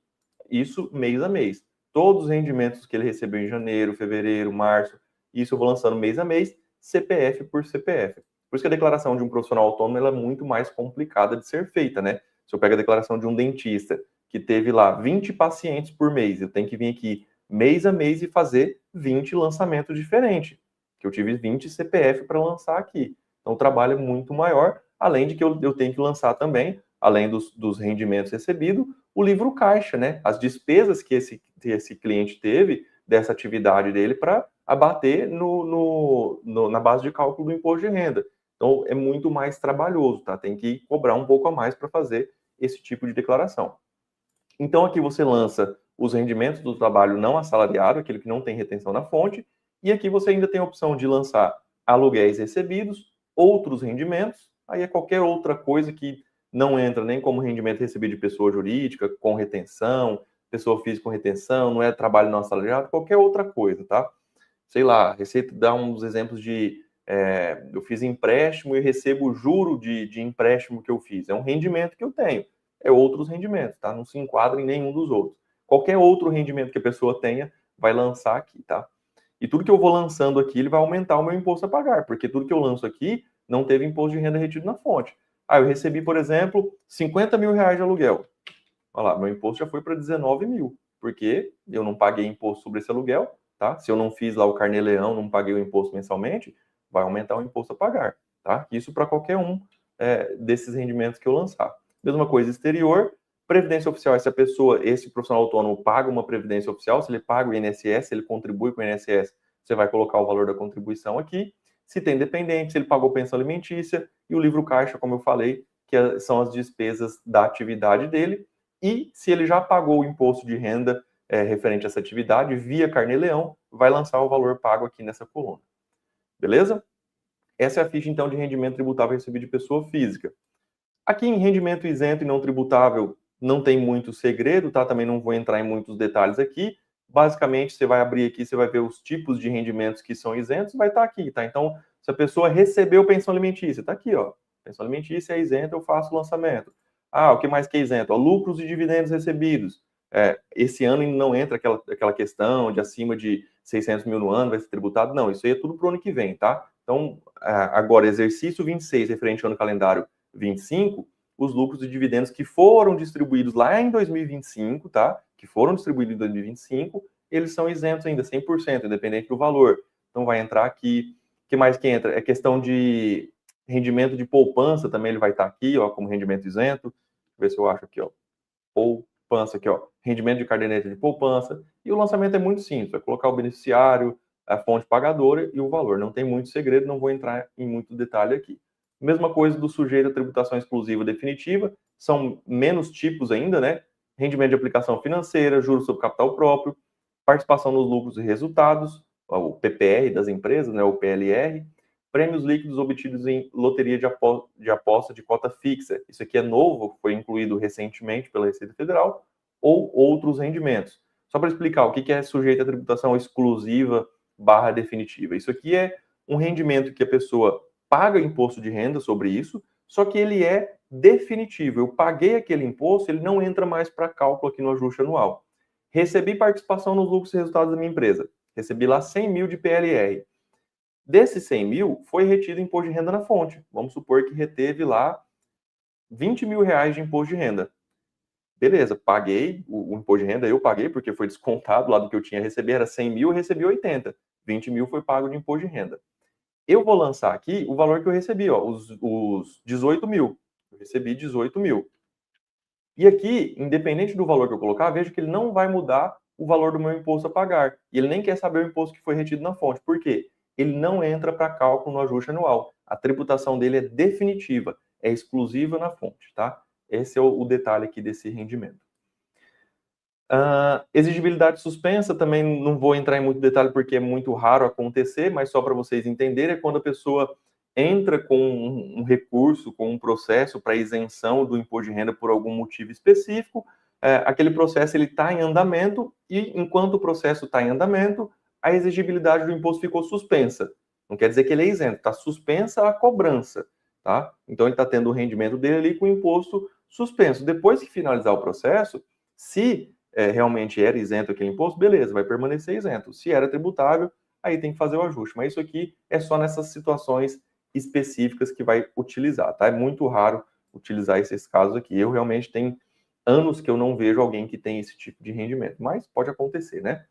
Isso mês a mês. Todos os rendimentos que ele recebeu em janeiro, fevereiro, março, isso eu vou lançando mês a mês, CPF por CPF. Por isso que a declaração de um profissional autônomo ela é muito mais complicada de ser feita, né? Se eu pego a declaração de um dentista que teve lá 20 pacientes por mês, eu tenho que vir aqui mês a mês e fazer 20 lançamentos diferentes, que eu tive 20 CPF para lançar aqui. Então o trabalho é muito maior, além de que eu tenho que lançar também, além dos rendimentos recebidos, o livro caixa, né? As despesas que esse cliente teve dessa atividade dele para abater na base de cálculo do imposto de renda. Então, é muito mais trabalhoso, tá? Tem que cobrar um pouco a mais para fazer esse tipo de declaração. Então, aqui você lança os rendimentos do trabalho não assalariado, aquele que não tem retenção na fonte, e aqui você ainda tem a opção de lançar aluguéis recebidos, outros rendimentos, aí é qualquer outra coisa que não entra nem como rendimento recebido de pessoa jurídica, com retenção, pessoa física com retenção, não é trabalho não assalariado, qualquer outra coisa, tá? Sei lá, Receita dá uns exemplos de eu fiz empréstimo e recebo o juro de empréstimo que eu fiz. É um rendimento que eu tenho. É outros rendimentos, tá? Não se enquadra em nenhum dos outros. Qualquer outro rendimento que a pessoa tenha, vai lançar aqui, tá? E tudo que eu vou lançando aqui, ele vai aumentar o meu imposto a pagar, porque tudo que eu lanço aqui não teve imposto de renda retido na fonte. Ah, eu recebi, por exemplo, 50 mil reais de aluguel. Olha lá, meu imposto já foi para 19 mil, porque eu não paguei imposto sobre esse aluguel, tá? Se eu não fiz lá o Carnê-Leão, não paguei o imposto mensalmente, vai aumentar o imposto a pagar, tá? Isso para qualquer um desses rendimentos que eu lançar. Mesma coisa, exterior, previdência oficial, se a pessoa, esse profissional autônomo paga uma previdência oficial, se ele paga o INSS, se ele contribui com o INSS, você vai colocar o valor da contribuição aqui. Se tem dependente, se ele pagou pensão alimentícia, e o livro caixa, como eu falei, que são as despesas da atividade dele, e se ele já pagou o imposto de renda referente a essa atividade via Carnê-Leão, vai lançar o valor pago aqui nessa coluna. Beleza? Essa é a ficha, então, de rendimento tributável recebido de pessoa física. Aqui em rendimento isento e não tributável, não tem muito segredo, tá? Também não vou entrar em muitos detalhes aqui. Basicamente, você vai abrir aqui, você vai ver os tipos de rendimentos que são isentos, vai estar aqui, tá? Então, se a pessoa recebeu pensão alimentícia, tá aqui, ó. Pensão alimentícia é isenta, eu faço o lançamento. Ah, o que mais que é isento? Ó, lucros e dividendos recebidos. Esse ano não entra aquela questão de acima de 600 mil no ano vai ser tributado. Não, isso aí é tudo para o ano que vem, tá? Então, agora, exercício 26, referente ao ano calendário 25, os lucros e dividendos que foram distribuídos lá em 2025, tá? Que foram distribuídos em 2025, eles são isentos ainda, 100%, independente do valor. Então, vai entrar aqui. O que mais que entra? É questão de rendimento de poupança, também ele vai estar aqui, ó, como rendimento isento. Deixa eu ver se eu acho aqui, ó. Poupança aqui, ó. Rendimento de caderneta de poupança. E o lançamento é muito simples, vai colocar o beneficiário, a fonte pagadora e o valor. Não tem muito segredo, não vou entrar em muito detalhe aqui. Mesma coisa do sujeito à tributação exclusiva definitiva, são menos tipos ainda, né? Rendimento de aplicação financeira, juros sobre capital próprio, participação nos lucros e resultados, o PPR das empresas, né? O PLR, prêmios líquidos obtidos em loteria de aposta de cota fixa. Isso aqui é novo, foi incluído recentemente pela Receita Federal, ou outros rendimentos. Só para explicar o que é sujeito à tributação exclusiva / definitiva. Isso aqui é um rendimento que a pessoa paga imposto de renda sobre isso, só que ele é definitivo. Eu paguei aquele imposto, ele não entra mais para cálculo aqui no ajuste anual. Recebi participação nos lucros e resultados da minha empresa. Recebi lá 100 mil de PLR. Desses 100 mil, foi retido imposto de renda na fonte. Vamos supor que reteve lá 20 mil reais de imposto de renda. Beleza, paguei o imposto de renda, eu paguei porque foi descontado lá do que eu tinha a receber, era 100 mil, eu recebi 80. 20 mil foi pago de imposto de renda. Eu vou lançar aqui o valor que eu recebi, ó, os 18 mil. Eu recebi 18 mil. E aqui, independente do valor que eu colocar, veja que ele não vai mudar o valor do meu imposto a pagar. E ele nem quer saber o imposto que foi retido na fonte. Por quê? Ele não entra para cálculo no ajuste anual. A tributação dele é definitiva, é exclusiva na fonte, tá? Esse é o detalhe aqui desse rendimento. Exigibilidade suspensa, também não vou entrar em muito detalhe porque é muito raro acontecer, mas só para vocês entenderem, é quando a pessoa entra com um recurso, com um processo para isenção do imposto de renda por algum motivo específico, aquele processo ele está em andamento e enquanto o processo está em andamento, a exigibilidade do imposto ficou suspensa. Não quer dizer que ele é isento, está suspensa a cobrança, tá? Então ele está tendo o rendimento dele ali com o imposto suspenso. Depois que finalizar o processo, se realmente era isento aquele imposto, beleza, vai permanecer isento. Se era tributável, aí tem que fazer o ajuste. Mas isso aqui é só nessas situações específicas que vai utilizar, tá? É muito raro utilizar esses casos aqui. Eu realmente tenho anos que eu não vejo alguém que tem esse tipo de rendimento, mas pode acontecer, né?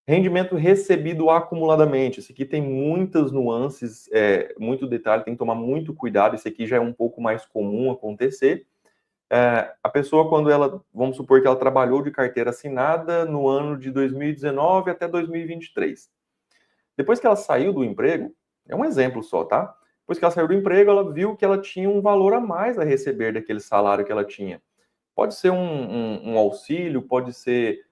Rendimento recebido acumuladamente. Esse aqui tem muitas nuances, muito detalhe, tem que tomar muito cuidado. Esse aqui já é um pouco mais comum acontecer. A pessoa, quando ela, vamos supor que ela trabalhou de carteira assinada no ano de 2019 até 2023. Depois que ela saiu do emprego, é um exemplo só, tá? Depois que ela saiu do emprego, ela viu que ela tinha um valor a mais a receber daquele salário que ela tinha. Pode ser um auxílio, pode ser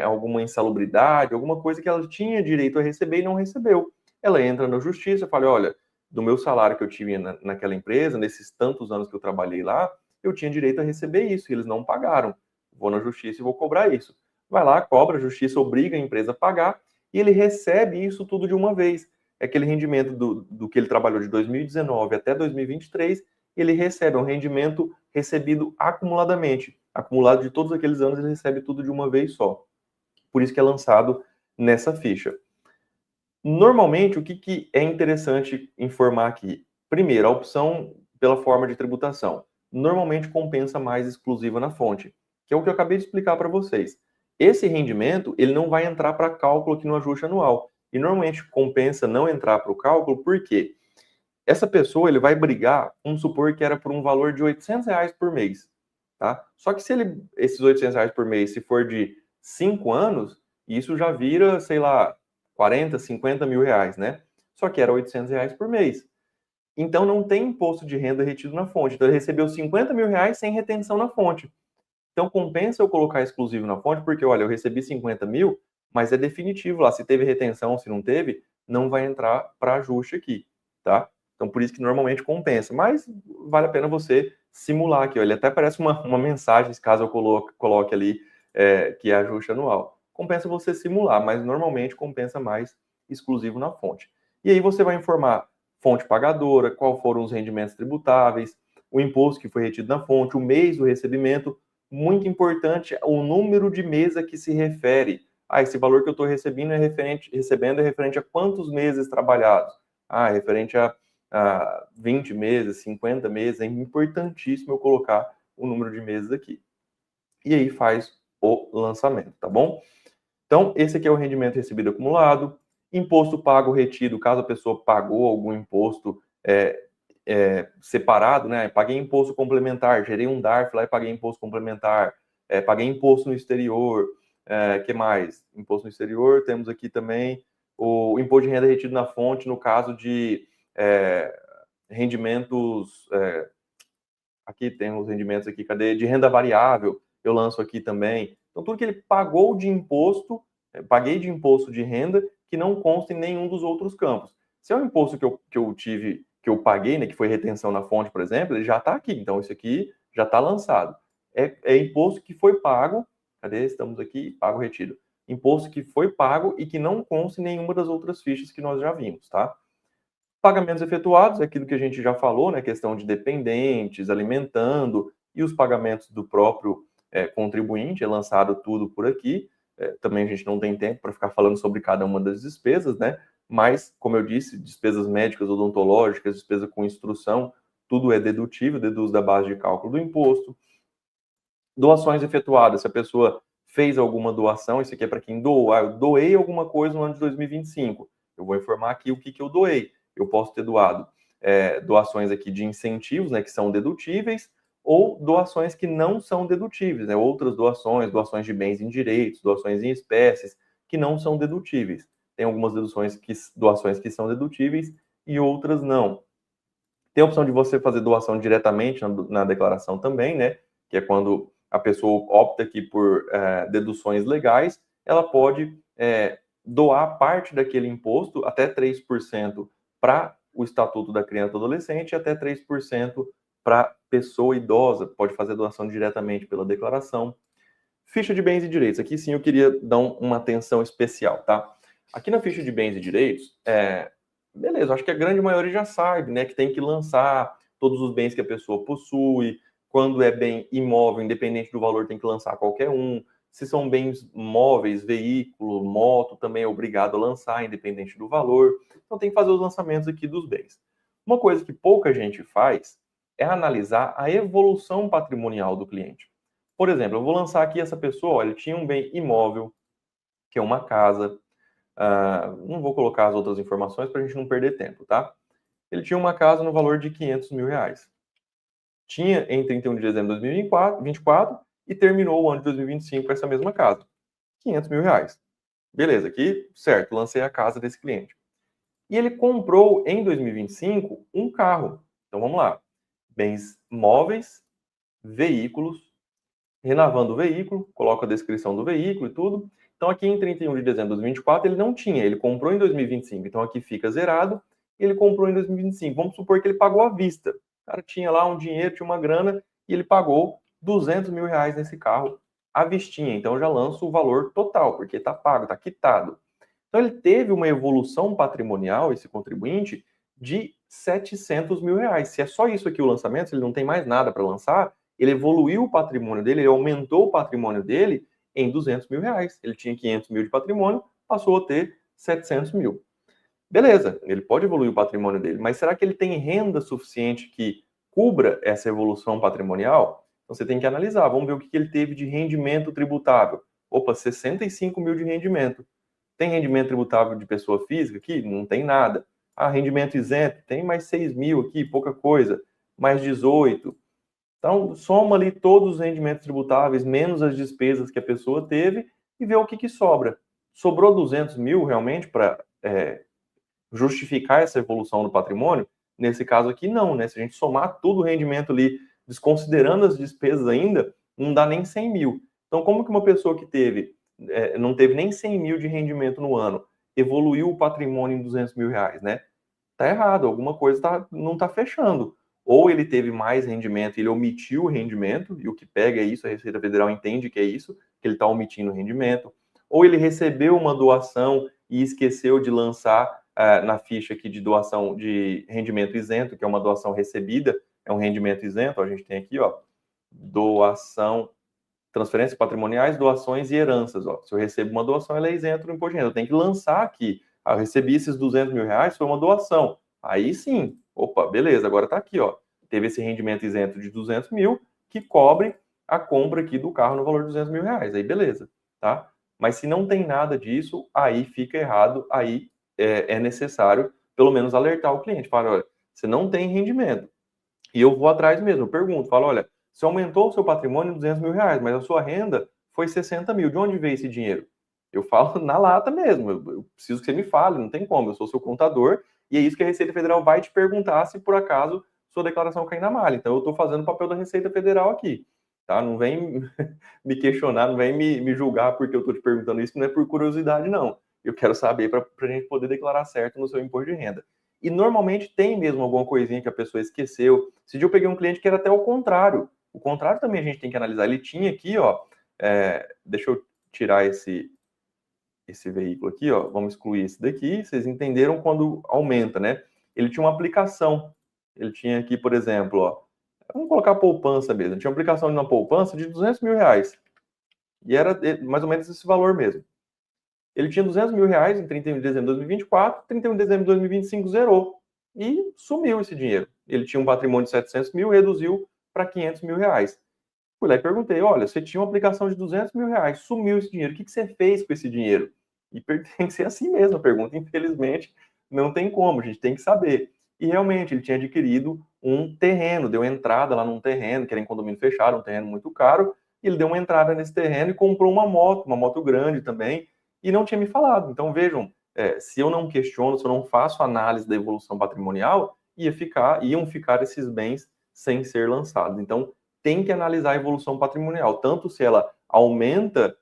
alguma insalubridade, alguma coisa que ela tinha direito a receber e não recebeu. Ela entra na justiça e fala, olha, do meu salário que eu tive naquela empresa, nesses tantos anos que eu trabalhei lá, eu tinha direito a receber isso, e eles não pagaram. Vou na justiça e vou cobrar isso. Vai lá, cobra, a justiça obriga a empresa a pagar, e ele recebe isso tudo de uma vez. É aquele rendimento do que ele trabalhou de 2019 até 2023, ele recebe um rendimento recebido acumuladamente. Acumulado de todos aqueles anos, ele recebe tudo de uma vez só. Por isso que é lançado nessa ficha. Normalmente, o que é interessante informar aqui? Primeiro, a opção pela forma de tributação. Normalmente compensa mais exclusiva na fonte, que é o que eu acabei de explicar para vocês. Esse rendimento, ele não vai entrar para cálculo aqui no ajuste anual. E normalmente compensa não entrar para o cálculo, por quê? Essa pessoa, ele vai brigar, vamos supor que era por um valor de R$ 800 por mês, tá? Só que se esses R$ 800 por mês, se for de 5 anos, isso já vira, sei lá, 40, 50 mil reais, né? Só que era R$ 800 por mês. Então não tem imposto de renda retido na fonte. Então ele recebeu 50 mil reais sem retenção na fonte. Então compensa eu colocar exclusivo na fonte, porque olha, eu recebi 50 mil, mas é definitivo lá. Se teve retenção, se não teve, não vai entrar para ajuste aqui, tá? Então por isso que normalmente compensa. Mas vale a pena você simular aqui. Ó. Ele até parece uma mensagem, caso eu coloque ali que é ajuste anual. Compensa você simular, mas normalmente compensa mais exclusivo na fonte. E aí você vai informar fonte pagadora, qual foram os rendimentos tributáveis, o imposto que foi retido na fonte, o mês do recebimento. Muito importante o número de mês a que se refere. Esse valor que eu estou recebendo é referente a quantos meses trabalhados? É referente a 20 meses, 50 meses. É importantíssimo eu colocar o número de meses aqui. E aí faz o lançamento, tá bom? Então, esse aqui é o rendimento recebido acumulado. Imposto pago retido, caso a pessoa pagou algum imposto separado, né? Paguei imposto complementar, gerei um DARF lá e paguei imposto complementar, paguei imposto no exterior, que mais? Imposto no exterior, temos aqui também o imposto de renda retido na fonte, no caso de rendimentos, aqui tem os rendimentos aqui, cadê? De renda variável, eu lanço aqui também. Então, tudo que ele pagou de imposto, paguei de imposto de renda, que não consta em nenhum dos outros campos. Se é um imposto que eu tive, que eu paguei, né, que foi retenção na fonte, por exemplo, ele já está aqui. Então, isso aqui já está lançado. É imposto que foi pago, cadê? Estamos aqui, pago retido. Imposto que foi pago e que não consta em nenhuma das outras fichas que nós já vimos, tá? Pagamentos efetuados, aquilo que a gente já falou, né? Questão de dependentes, alimentando, e os pagamentos do próprio contribuinte, é lançado tudo por aqui. Também a gente não tem tempo para ficar falando sobre cada uma das despesas, né? Mas, como eu disse, despesas médicas, odontológicas, despesa com instrução, tudo é dedutível, deduz da base de cálculo do imposto. Doações efetuadas, se a pessoa fez alguma doação, isso aqui é para quem doou, eu doei alguma coisa no ano de 2025, eu vou informar aqui o que eu doei. Eu posso ter doado doações aqui de incentivos, né, que são dedutíveis, ou doações que não são dedutíveis, né, outras doações, doações de bens indiretos, doações em espécies, que não são dedutíveis. Tem algumas doações que são dedutíveis e outras não. Tem a opção de você fazer doação diretamente na declaração também, né, que é quando a pessoa opta aqui por deduções legais, ela pode doar parte daquele imposto, até 3%, para o Estatuto da Criança e do Adolescente e até 3% para pessoa idosa, pode fazer doação diretamente pela declaração. Ficha de bens e direitos, aqui sim eu queria dar uma atenção especial, tá? Aqui na ficha de bens e direitos, beleza, acho que a grande maioria já sabe, né, que tem que lançar todos os bens que a pessoa possui, quando é bem imóvel, independente do valor, tem que lançar qualquer um. Se são bens móveis, veículo, moto, também é obrigado a lançar, independente do valor. Então tem que fazer os lançamentos aqui dos bens. Uma coisa que pouca gente faz é analisar a evolução patrimonial do cliente. Por exemplo, eu vou lançar aqui essa pessoa, ele tinha um bem imóvel, que é uma casa. Não vou colocar as outras informações para a gente não perder tempo, tá? Ele tinha uma casa no valor de 500 mil reais. Tinha em 31 de dezembro de 2024 e terminou o ano de 2025 com essa mesma casa. 500 mil reais. Beleza, aqui, certo, lancei a casa desse cliente. E ele comprou em 2025 um carro. Então vamos lá. Bens móveis, veículos, renovando o veículo, coloca a descrição do veículo e tudo. Então aqui em 31 de dezembro de 2024 ele não tinha, ele comprou em 2025. Então aqui fica zerado, ele comprou em 2025. Vamos supor que ele pagou à vista. O cara tinha lá um dinheiro, tinha uma grana e ele pagou 200 mil reais nesse carro à vistinha. Então eu já lanço o valor total, porque está pago, está quitado. Então ele teve uma evolução patrimonial, esse contribuinte, de 700 mil reais. Se é só isso aqui o lançamento, se ele não tem mais nada para lançar, ele evoluiu o patrimônio dele, ele aumentou o patrimônio dele em 200 mil reais. Ele tinha 500 mil de patrimônio, passou a ter 700 mil. Beleza, ele pode evoluir o patrimônio dele, mas será que ele tem renda suficiente que cubra essa evolução patrimonial? Então você tem que analisar, vamos ver o que ele teve de rendimento tributável. Opa, 65 mil de rendimento. Tem rendimento tributável de pessoa física aqui? Não tem nada. Ah, rendimento isento? Tem mais 6 mil aqui, pouca coisa. Mais 18. Então, soma ali todos os rendimentos tributáveis, menos as despesas que a pessoa teve, e vê o que sobra. Sobrou 200 mil realmente para justificar essa evolução do patrimônio? Nesse caso aqui, não, né? Se a gente somar tudo o rendimento ali, desconsiderando as despesas ainda, não dá nem 100 mil. Então, como que uma pessoa que não teve nem 100 mil de rendimento no ano, evoluiu o patrimônio em 200 mil reais, né? Tá errado, alguma coisa não está fechando. Ou ele teve mais rendimento, ele omitiu o rendimento, e o que pega é isso, a Receita Federal entende que é isso, que ele está omitindo o rendimento. Ou ele recebeu uma doação e esqueceu de lançar na ficha aqui de doação de rendimento isento, que é uma doação recebida, é um rendimento isento, a gente tem aqui, ó, doação, transferências patrimoniais, doações e heranças. Ó. Se eu recebo uma doação, ela é isenta do imposto de renda. Eu tenho que lançar aqui. Eu recebi esses 200 mil reais, foi uma doação. Aí sim, opa, beleza, agora está aqui, ó. Teve esse rendimento isento de 200 mil que cobre a compra aqui do carro no valor de 200 mil reais. Aí beleza, tá? Mas se não tem nada disso, aí fica errado, aí é necessário pelo menos alertar o cliente. Fala, olha, você não tem rendimento. E eu vou atrás mesmo, eu pergunto, falo, olha, você aumentou o seu patrimônio em 200 mil reais, mas a sua renda foi 60 mil. De onde veio esse dinheiro? Eu falo na lata mesmo, eu preciso que você me fale, não tem como, eu sou seu contador, e é isso que a Receita Federal vai te perguntar se por acaso sua declaração cair na malha. Então eu estou fazendo o papel da Receita Federal aqui, tá? Não vem me questionar, não vem me julgar porque eu estou te perguntando isso, não é por curiosidade, não. Eu quero saber para a gente poder declarar certo no seu imposto de renda. E normalmente tem mesmo alguma coisinha que a pessoa esqueceu. Esse dia eu peguei um cliente que era até o contrário. O contrário também a gente tem que analisar. Ele tinha aqui, ó, deixa eu tirar esse veículo aqui, ó, vamos excluir esse daqui. Vocês entenderam quando aumenta, né? Ele tinha uma aplicação. Ele tinha aqui, por exemplo, ó, vamos colocar poupança mesmo. Ele tinha uma aplicação de uma poupança de 200 mil reais. E era mais ou menos esse valor mesmo. Ele tinha 200 mil reais em 31 de dezembro de 2024, 31 de dezembro de 2025 zerou. E sumiu esse dinheiro. Ele tinha um patrimônio de 700 mil, reduziu para 500 mil reais. Fui lá e perguntei, olha, você tinha uma aplicação de 200 mil reais, sumiu esse dinheiro, o que você fez com esse dinheiro? E tem que ser assim mesmo a pergunta, infelizmente, não tem como, a gente tem que saber. E realmente, ele tinha adquirido um terreno, deu entrada lá num terreno, que era em condomínio fechado, um terreno muito caro, e ele deu uma entrada nesse terreno e comprou uma moto grande também, e não tinha me falado. Então, vejam, se eu não questiono, se eu não faço análise da evolução patrimonial, iam ficar esses bens sem ser lançados. Então, tem que analisar a evolução patrimonial, tanto se ela aumenta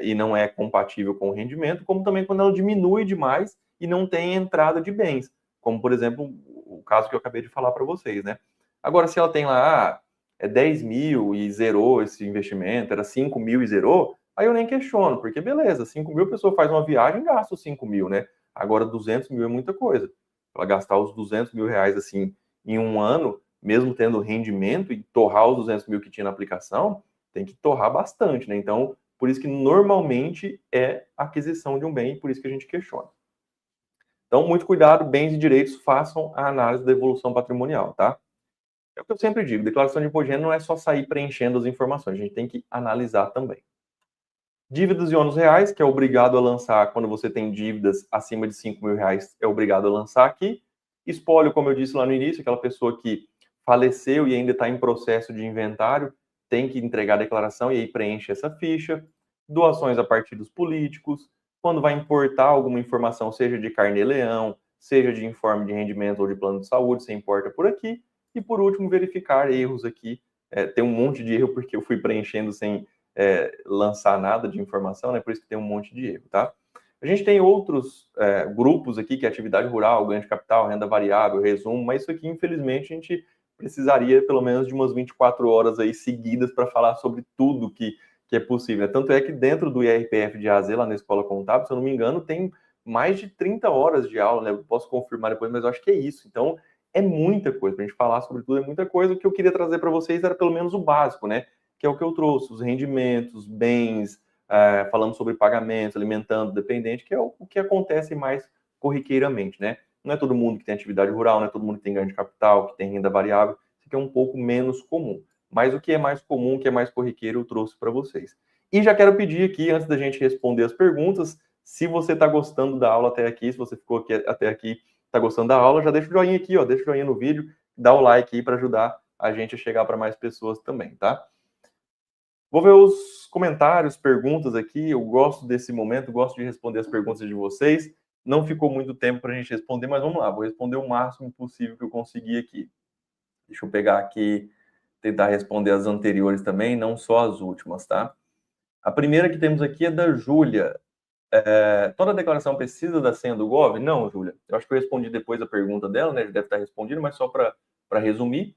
e não é compatível com o rendimento, como também quando ela diminui demais e não tem entrada de bens, como, por exemplo, o caso que eu acabei de falar para vocês, né? Agora, se ela tem lá, 10 mil e zerou esse investimento, era 5 mil e zerou, aí eu nem questiono, porque beleza, 5 mil a pessoa faz uma viagem e gasta os 5 mil, né? Agora 200 mil é muita coisa. ela gastar os 200 mil reais assim em um ano, mesmo tendo rendimento e torrar os 200 mil que tinha na aplicação, tem que torrar bastante, né? Então, por isso que normalmente é aquisição de um bem, e por isso que a gente questiona. Então, muito cuidado, bens e direitos, façam a análise da evolução patrimonial, tá? É o que eu sempre digo, declaração de imposto de renda não é só sair preenchendo as informações, a gente tem que analisar também. Dívidas e ônus reais, que é obrigado a lançar quando você tem dívidas acima de 5 mil reais, é obrigado a lançar aqui. Espólio, como eu disse lá no início, aquela pessoa que faleceu e ainda está em processo de inventário, tem que entregar a declaração e aí preenche essa ficha. Doações a partidos políticos, quando vai importar alguma informação, seja de carnê-leão, seja de informe de rendimento ou de plano de saúde, você importa por aqui. E por último, verificar erros aqui. Tem um monte de erro porque eu fui preenchendo sem lançar nada de informação, né? Por isso que tem um monte de erro, tá? A gente tem outros grupos aqui, que é atividade rural, ganho de capital, renda variável, resumo, mas isso aqui, infelizmente, a gente precisaria pelo menos de umas 24 horas aí seguidas para falar sobre tudo que é possível. Tanto é que dentro do IRPF de AZ, lá na Escola Contábil, se eu não me engano, tem mais de 30 horas de aula, né? Eu posso confirmar depois, mas eu acho que é isso. Então, é muita coisa. Para a gente falar sobre tudo, é muita coisa. O que eu queria trazer para vocês era pelo menos o básico, né? Que é o que eu trouxe, os rendimentos, bens, falando sobre pagamentos, alimentando dependente, que é o que acontece mais corriqueiramente, né? Não é todo mundo que tem atividade rural, não é todo mundo que tem ganho de capital, que tem renda variável, isso aqui é um pouco menos comum. Mas o que é mais comum, o que é mais corriqueiro, eu trouxe para vocês. E já quero pedir aqui, antes da gente responder as perguntas, se você está gostando da aula até aqui, se você ficou aqui, até aqui, está gostando da aula, já deixa o joinha aqui, ó, deixa o joinha no vídeo, dá o like aí para ajudar a gente a chegar para mais pessoas também, tá? Vou ver os comentários, perguntas aqui. Eu gosto desse momento, gosto de responder as perguntas de vocês. Não ficou muito tempo para a gente responder, mas vamos lá, vou responder o máximo possível que eu conseguir aqui. Deixa eu pegar aqui, tentar responder as anteriores também, não só as últimas, tá? A primeira que temos aqui é da Júlia. Toda declaração precisa da senha do Gov? Não, Júlia. Eu acho que eu respondi depois a pergunta dela, né? Já deve estar respondido, mas só para resumir,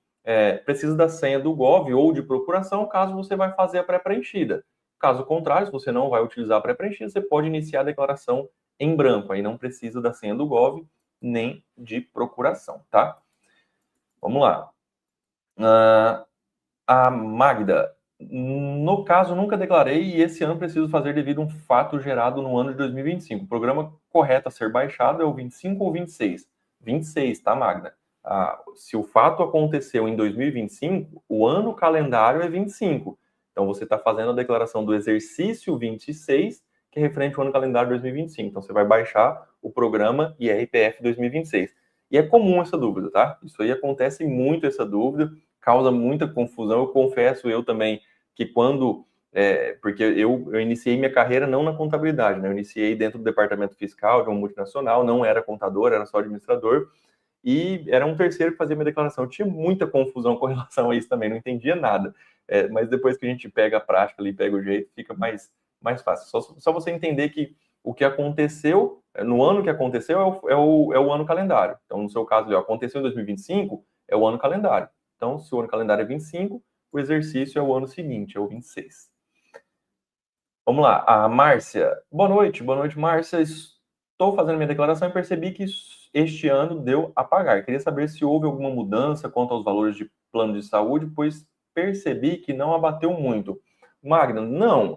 precisa da senha do Gov ou de procuração, caso você vai fazer a pré-preenchida. Caso contrário, se você não vai utilizar a pré-preenchida, você pode iniciar a declaração em branco. Aí não precisa da senha do Gov nem de procuração, tá? Vamos lá. A Magda. No caso, nunca declarei e esse ano preciso fazer devido a um fato gerado no ano de 2025. O programa correto a ser baixado é o 25 ou 26? 26, tá, Magda? Se o fato aconteceu em 2025, o ano calendário é 25. Então, você está fazendo a declaração do exercício 26, que é referente ao ano calendário 2025. Então, você vai baixar o programa IRPF 2026. E é comum essa dúvida, tá? Isso aí acontece muito, essa dúvida, causa muita confusão. Eu confesso, eu também, que quando... porque eu iniciei minha carreira não na contabilidade, né? Eu iniciei dentro do departamento fiscal de uma multinacional, não era contador, era só administrador, e era um terceiro que fazia minha declaração. Eu tinha muita confusão com relação a isso também, não entendia nada. Mas depois que a gente pega a prática ali, pega o jeito, fica mais fácil. Só você entender que o que aconteceu, no ano que aconteceu, é o ano calendário. Então, no seu caso, ali, aconteceu em 2025, é o ano calendário. Então, se o ano calendário é 25, o exercício é o ano seguinte, é o 26. Vamos lá, a Márcia. Boa noite, Márcia. Estou fazendo minha declaração e percebi que este ano deu a pagar. Queria saber se houve alguma mudança quanto aos valores de plano de saúde, pois percebi que não abateu muito. Magna, não.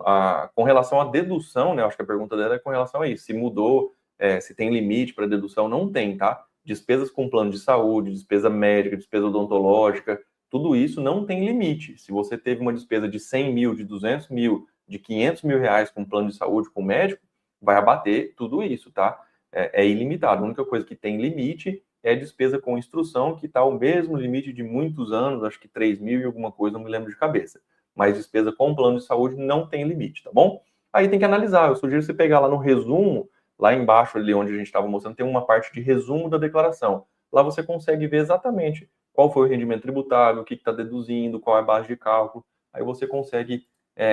Com relação à dedução, né? Acho que a pergunta dela é com relação a isso. Se mudou, se tem limite para dedução, não tem, tá? Despesas com plano de saúde, despesa médica, despesa odontológica, tudo isso não tem limite. Se você teve uma despesa de 100 mil, de 200 mil, de 500 mil reais com plano de saúde, com médico, vai abater tudo isso, tá? É ilimitado. A única coisa que tem limite é a despesa com instrução, que está o mesmo limite de muitos anos, acho que 3 mil e alguma coisa, não me lembro de cabeça. Mas despesa com plano de saúde não tem limite, tá bom? Aí tem que analisar. Eu sugiro você pegar lá no resumo, lá embaixo ali onde a gente estava mostrando, tem uma parte de resumo da declaração. Lá você consegue ver exatamente qual foi o rendimento tributável, o que está deduzindo, qual é a base de cálculo. Aí você consegue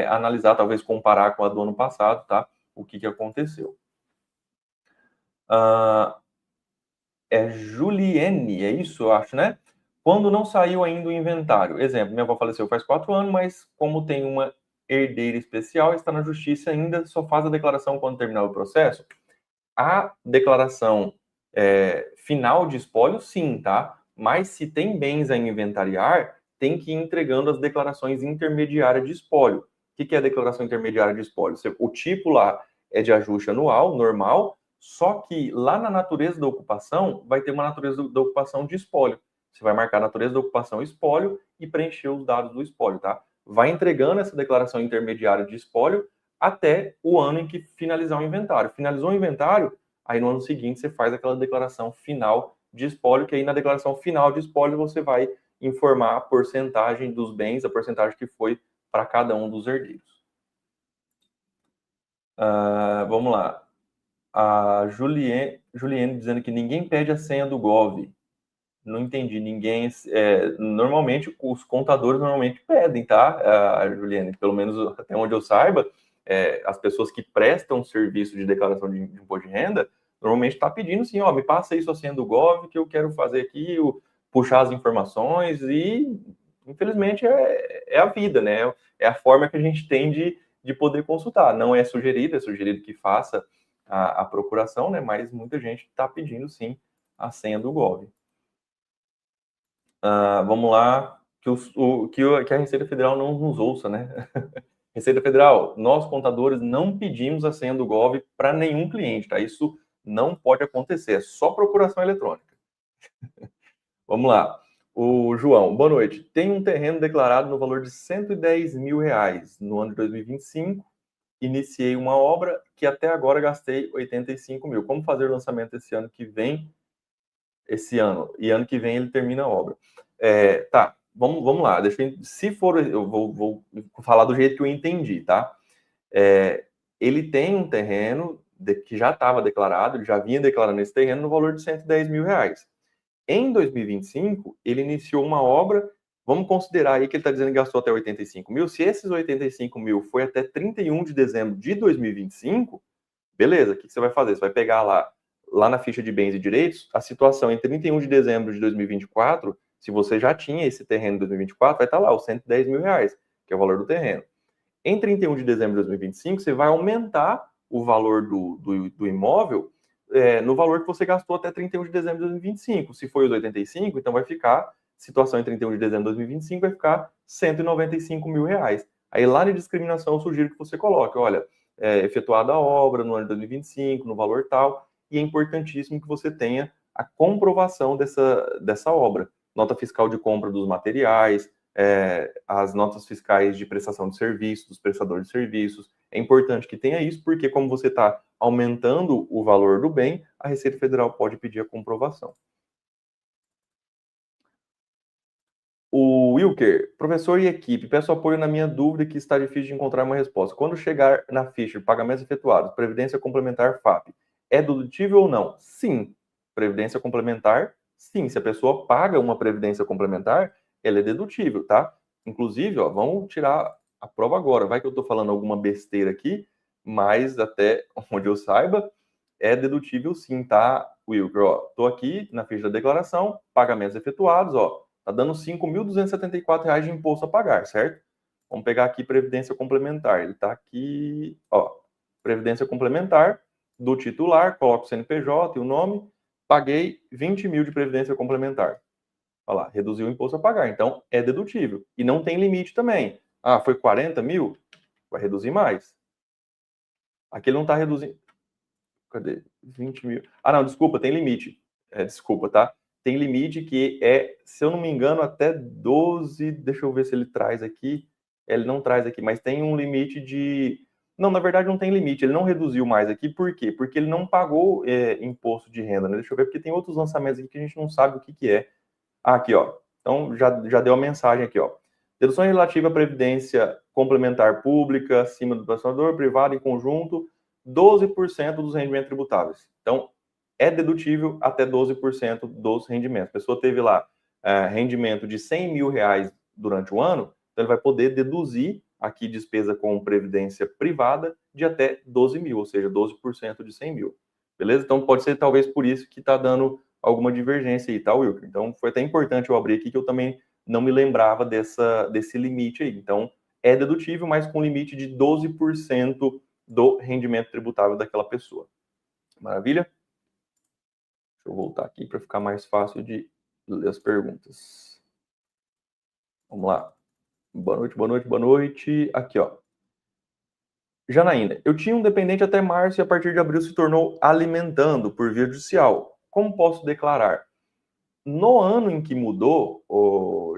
analisar, talvez comparar com a do ano passado, tá? O que aconteceu. É Juliene, é isso, eu acho, né? Quando não saiu ainda o inventário. Exemplo, minha avó faleceu faz 4 anos, mas como tem uma herdeira especial, está na justiça ainda, só faz a declaração quando terminar o processo. A declaração final de espólio, sim, tá? Mas se tem bens a inventariar, tem que ir entregando as declarações intermediárias de espólio. O que é a declaração intermediária de espólio? O tipo lá é de ajuste anual, normal, só que lá na natureza da ocupação vai ter uma natureza da ocupação de espólio. Você vai marcar a natureza da ocupação espólio e preencher os dados do espólio, tá? Vai entregando essa declaração intermediária de espólio até o ano em que finalizar o inventário. Finalizou o inventário, aí no ano seguinte você faz aquela declaração final de espólio, que aí na declaração final de espólio você vai informar a porcentagem dos bens, a porcentagem que foi para cada um dos herdeiros. Vamos lá. A Juliene dizendo que ninguém pede a senha do Gov. Não entendi, ninguém. Normalmente, os contadores normalmente pedem, tá, Juliane? Pelo menos até onde eu saiba, as pessoas que prestam serviço de declaração de imposto de renda, normalmente está pedindo assim, ó, me passa aí sua senha do Gov, que eu quero fazer aqui, puxar as informações, e infelizmente é a vida, né? É a forma que a gente tem de poder consultar. Não é sugerido que faça a procuração, né? Mas muita gente está pedindo sim a senha do Gov. Vamos lá, que a Receita Federal não nos ouça, né? Receita Federal, nós contadores não pedimos a senha do Gov para nenhum cliente, tá? Isso não pode acontecer, é só procuração eletrônica. Vamos lá. O João, boa noite. Tem um terreno declarado no valor de R$110 mil no ano de 2025. Iniciei uma obra que até agora gastei 85 mil. Como fazer o lançamento esse ano que vem? Esse ano. E ano que vem ele termina a obra. Tá, vamos lá. Se for, eu vou falar do jeito que eu entendi, tá? Ele tem um terreno que já estava declarado, ele já vinha declarando esse terreno no valor de R$110 mil. Em 2025, ele iniciou uma obra. Vamos considerar aí que ele está dizendo que gastou até 85 mil. Se esses 85 mil foi até 31 de dezembro de 2025, beleza, o que você vai fazer? Você vai pegar lá na ficha de bens e direitos, a situação em 31 de dezembro de 2024, se você já tinha esse terreno em 2024, vai estar lá, os R$110 mil, que é o valor do terreno. Em 31 de dezembro de 2025, você vai aumentar o valor do imóvel no valor que você gastou até 31 de dezembro de 2025. Se foi os 85, então vai ficar, situação em 31 de dezembro de 2025, vai ficar R$195 mil. Aí lá na discriminação eu sugiro que você coloque, olha, efetuada a obra no ano de 2025, no valor tal, e é importantíssimo que você tenha a comprovação dessa obra. Nota fiscal de compra dos materiais, as notas fiscais de prestação de serviços, dos prestadores de serviços. É importante que tenha isso, porque como você está aumentando o valor do bem, a Receita Federal pode pedir a comprovação. O Wilker, professor e equipe, peço apoio na minha dúvida que está difícil de encontrar uma resposta. Quando chegar na ficha de pagamentos efetuados, Previdência Complementar FAP, é dedutível ou não? Sim. Previdência Complementar, sim. Se a pessoa paga uma Previdência Complementar, ela é dedutível, tá? Inclusive, ó, vamos tirar a prova agora. Vai que eu estou falando alguma besteira aqui, mas até onde eu saiba, é dedutível sim, tá, Wilker? Ó, estou aqui na ficha da declaração, pagamentos efetuados, ó. Está dando R$ 5.274 de imposto a pagar, certo? Vamos pegar aqui Previdência Complementar. Ele está aqui, ó, Previdência Complementar do titular, coloco o CNPJ e o nome, paguei 20 mil de Previdência Complementar. Olha lá, reduziu o imposto a pagar. Então, é dedutível. E não tem limite também. Ah, foi 40 mil? Vai reduzir mais. Aqui ele não está reduzindo. Cadê? 20 mil. Ah, não, desculpa, tem limite. Desculpa, tá? Tem limite que se eu não me engano, até 12. Deixa eu ver se ele traz aqui. Ele não traz aqui, mas tem um limite de. Não, na verdade não tem limite. Ele não reduziu mais aqui. Por quê? Porque ele não pagou imposto de renda, né? Deixa eu ver, porque tem outros lançamentos aqui que a gente não sabe o que é. Ah, aqui, ó. Então já deu a mensagem aqui, ó. Dedução relativa à previdência complementar pública, acima do patrocinador, privado em conjunto, 12% dos rendimentos tributáveis. Então, é dedutível até 12% dos rendimentos. A pessoa teve lá rendimento de R$100 mil durante o ano, então ele vai poder deduzir aqui despesa com previdência privada de até 12 mil, ou seja, 12% de 100 mil. Beleza? Então, pode ser talvez por isso que está dando alguma divergência aí, tá, Wilker? Então, foi até importante eu abrir aqui, que eu também não me lembrava desse limite aí. Então, é dedutível, mas com limite de 12% do rendimento tributável daquela pessoa. Maravilha? eu voltar aqui para ficar mais fácil de ler as perguntas. Vamos lá. Boa noite, boa noite, boa noite. Aqui, ó. Janaína, eu tinha um dependente até março e a partir de abril se tornou alimentando por via judicial. Como posso declarar? No ano em que mudou,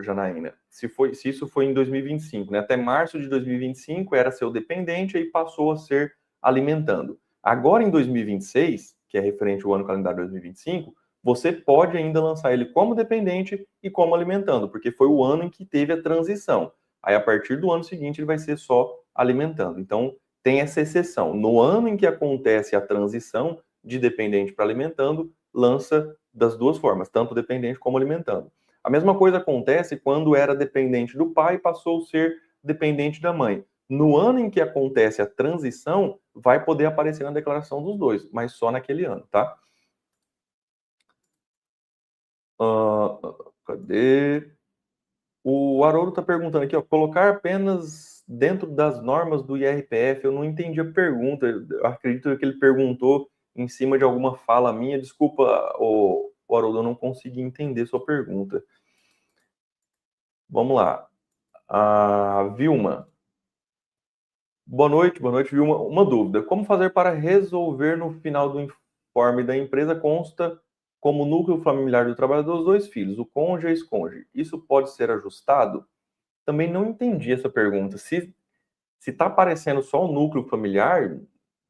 Janaína, se isso foi em 2025, né? Até março de 2025 era seu dependente e passou a ser alimentando. Agora em 2026, que é referente ao ano calendário 2025, você pode ainda lançar ele como dependente e como alimentando, porque foi o ano em que teve a transição. Aí a partir do ano seguinte ele vai ser só alimentando. Então tem essa exceção. No ano em que acontece a transição de dependente para alimentando, lança das duas formas, tanto dependente como alimentando. A mesma coisa acontece quando era dependente do pai e passou a ser dependente da mãe. No ano em que acontece a transição, vai poder aparecer na declaração dos dois, mas só naquele ano, tá? Cadê? O Haroldo está perguntando aqui, ó, colocar apenas dentro das normas do IRPF, eu não entendi a pergunta, eu acredito que ele perguntou em cima de alguma fala minha, desculpa, o Haroldo, eu não consegui entender sua pergunta. Vamos lá. A Vilma. Boa noite, Vilma. Uma dúvida. Como fazer para resolver no final do informe da empresa consta como núcleo familiar do trabalhador os dois filhos, o cônjuge e a ex-cônjuge. Isso pode ser ajustado? Também não entendi essa pergunta. Se está aparecendo só o núcleo familiar,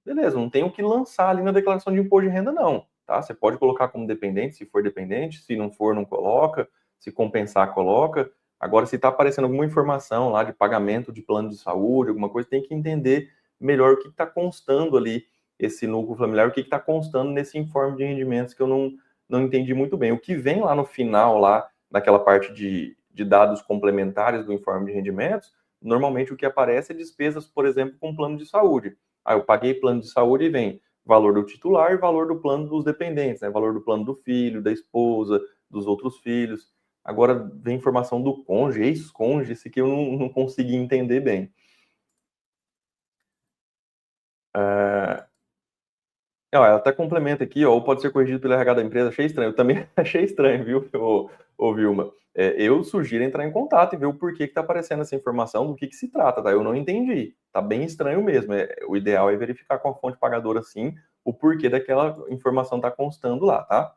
beleza, não tem o que lançar ali na declaração de imposto de renda, não. Tá? Você pode colocar como dependente, se for dependente, se não for, não coloca, se compensar, coloca. Agora, se está aparecendo alguma informação lá de pagamento de plano de saúde, alguma coisa, tem que entender melhor o que está constando ali, esse núcleo familiar, o que está constando nesse informe de rendimentos que eu não entendi muito bem. O que vem lá no final, lá naquela parte de dados complementares do informe de rendimentos, normalmente o que aparece é despesas, por exemplo, com plano de saúde. Ah, eu paguei plano de saúde e vem valor do titular e valor do plano dos dependentes, né? Valor do plano do filho, da esposa, dos outros filhos. Agora vem informação do cônjuge, ex-cônjuge, esse que eu não consegui entender bem. Ela até complementa aqui, ó, ou pode ser corrigido pelo RH da empresa. Achei estranho. Eu também achei estranho, viu, Vilma? Eu sugiro entrar em contato e ver o porquê que está aparecendo essa informação, do que se trata, tá? Eu não entendi. Tá bem estranho mesmo. O ideal é verificar com a fonte pagadora, sim, o porquê daquela informação tá constando lá, tá?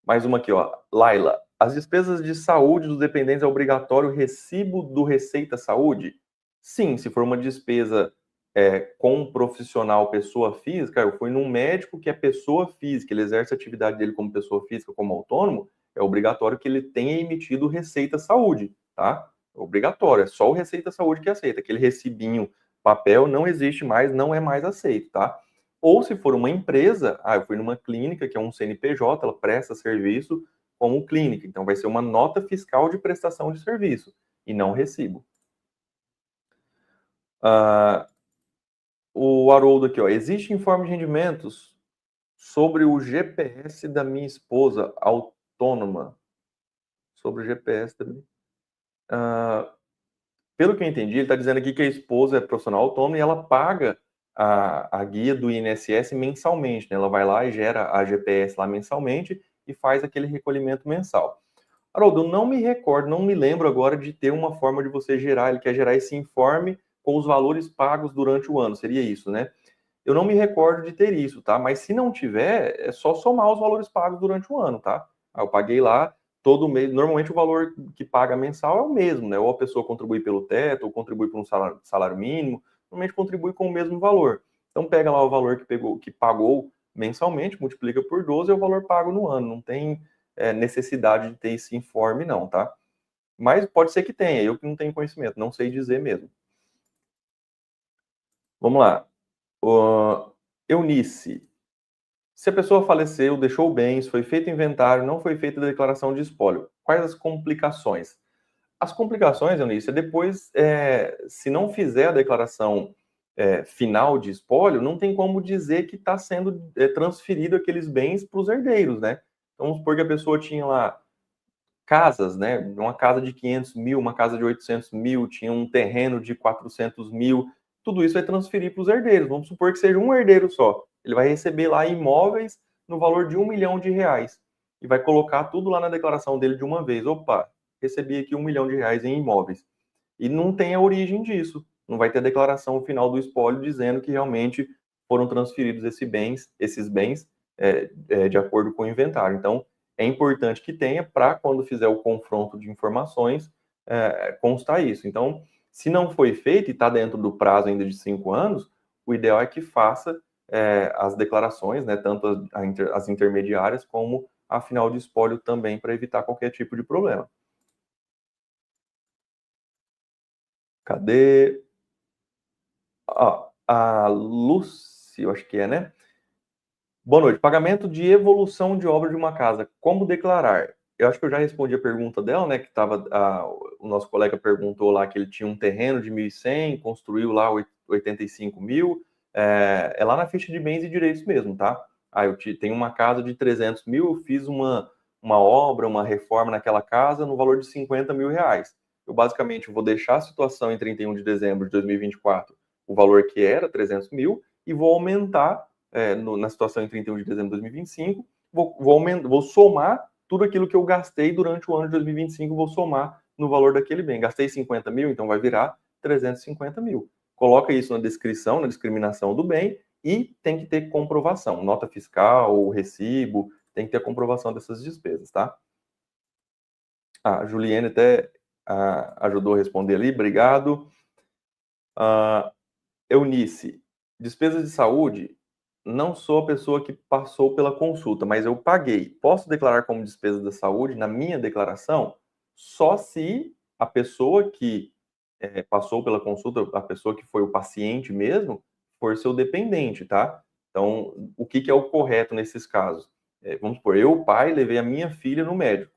Mais uma aqui, ó. Laila, as despesas de saúde dos dependentes é obrigatório recibo do Receita Saúde? Sim, se for uma despesa com um profissional pessoa física, eu fui num médico que é pessoa física, ele exerce a atividade dele como pessoa física, como autônomo, é obrigatório que ele tenha emitido Receita Saúde, tá? Obrigatório, é só o Receita Saúde que aceita. Aquele recibinho papel não existe mais, não é mais aceito, tá? Ou se for uma empresa, eu fui numa clínica, que é um CNPJ, ela presta serviço como clínica, então vai ser uma nota fiscal de prestação de serviço, e não recibo. O Haroldo aqui, ó, existe informe de rendimentos sobre o GPS da minha esposa autônoma. Sobre o GPS também. Pelo que eu entendi, ele está dizendo aqui que a esposa é profissional autônoma e ela paga a guia do INSS mensalmente, né? Ela vai lá e gera a GPS lá mensalmente e faz aquele recolhimento mensal. Haroldo, eu não me recordo, não me lembro agora de ter uma forma de você gerar, ele quer gerar esse informe com os valores pagos durante o ano, seria isso, né? Eu não me recordo de ter isso, tá? Mas se não tiver, é só somar os valores pagos durante o ano, tá? Eu paguei lá todo mês. Normalmente o valor que paga mensal é o mesmo, né? Ou a pessoa contribui pelo teto, ou contribui por um salário mínimo. Normalmente contribui com o mesmo valor. Então pega lá o valor que pagou mensalmente, multiplica por 12 é o valor pago no ano. Não tem necessidade de ter esse informe, não, tá? Mas pode ser que tenha, eu que não tenho conhecimento, não sei dizer mesmo. Vamos lá. Eunice. Se a pessoa faleceu, deixou bens, foi feito inventário, não foi feita a declaração de espólio, quais as complicações? As complicações, Eunice, é depois, se não fizer a declaração final de espólio, não tem como dizer que está sendo transferido aqueles bens para os herdeiros, né? Então, vamos supor que a pessoa tinha lá casas, né? Uma casa de 500 mil, uma casa de 800 mil, tinha um terreno de 400 mil, tudo isso vai transferir para os herdeiros. Vamos supor que seja um herdeiro só. Ele vai receber lá imóveis no valor de R$ 1.000.000 e vai colocar tudo lá na declaração dele de uma vez. Opa, recebi aqui R$ 1.000.000 em imóveis. E não tem a origem disso. Não vai ter a declaração final do espólio dizendo que realmente foram transferidos esses bens de acordo com o inventário. Então, é importante que tenha para, quando fizer o confronto de informações, constar isso. Então, se não foi feito e está dentro do prazo ainda de 5 anos, o ideal é que faça as declarações, né, tanto as intermediárias como a final de espólio também, para evitar qualquer tipo de problema. Cadê? A Lucy, eu acho que é, né? Boa noite. Pagamento de evolução de obra de uma casa. Como declarar? Eu acho que eu já respondi a pergunta dela, né? Que o nosso colega perguntou lá que ele tinha um terreno de 1.100, construiu lá 85 mil. É lá na ficha de bens e direitos mesmo, tá? Eu tenho uma casa de 300 mil, eu fiz uma obra, uma reforma naquela casa no valor de 50 mil reais. Eu basicamente vou deixar a situação em 31 de dezembro de 2024, o valor que era 300 mil, e vou aumentar na situação em 31 de dezembro de 2025, vou somar tudo aquilo que eu gastei durante o ano de 2025, vou somar no valor daquele bem. Gastei 50 mil, então vai virar 350 mil. Coloca isso na descrição, na discriminação do bem, e tem que ter comprovação, nota fiscal, recibo, tem que ter a comprovação dessas despesas, tá? A Juliane até ajudou a responder ali, obrigado. Eunice, despesas de saúde, não sou a pessoa que passou pela consulta, mas eu paguei. Posso declarar como despesa da saúde na minha declaração? Só se a pessoa que passou pela consulta, a pessoa que foi o paciente mesmo, for seu dependente, tá? Então, o que é o correto nesses casos? Vamos supor, eu, pai, levei a minha filha no médico.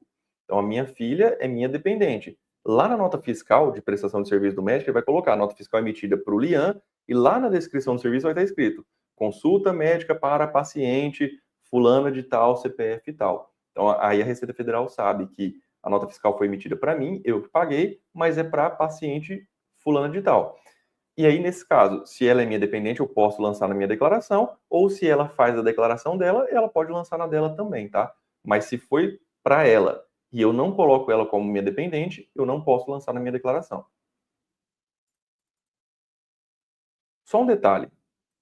Então, a minha filha é minha dependente. Lá na nota fiscal de prestação de serviço do médico, ele vai colocar a nota fiscal emitida para o Lian, e lá na descrição do serviço vai estar escrito: consulta médica para paciente fulana de tal, CPF e tal. Então, aí a Receita Federal sabe que a nota fiscal foi emitida para mim, eu que paguei, mas é para paciente fulana de tal. E aí, nesse caso, se ela é minha dependente, eu posso lançar na minha declaração, ou se ela faz a declaração dela, ela pode lançar na dela também, tá? Mas se foi para ela e eu não coloco ela como minha dependente, eu não posso lançar na minha declaração. Só um detalhe,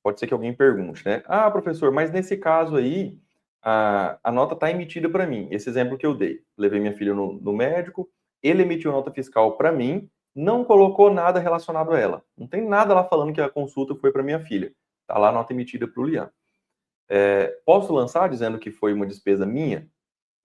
pode ser que alguém pergunte, né? Professor, mas nesse caso aí, a nota está emitida para mim. Esse exemplo que eu dei. Levei minha filha no médico, ele emitiu nota fiscal para mim, não colocou nada relacionado a ela. Não tem nada lá falando que a consulta foi para minha filha. Está lá a nota emitida para o Lian. Posso lançar dizendo que foi uma despesa minha?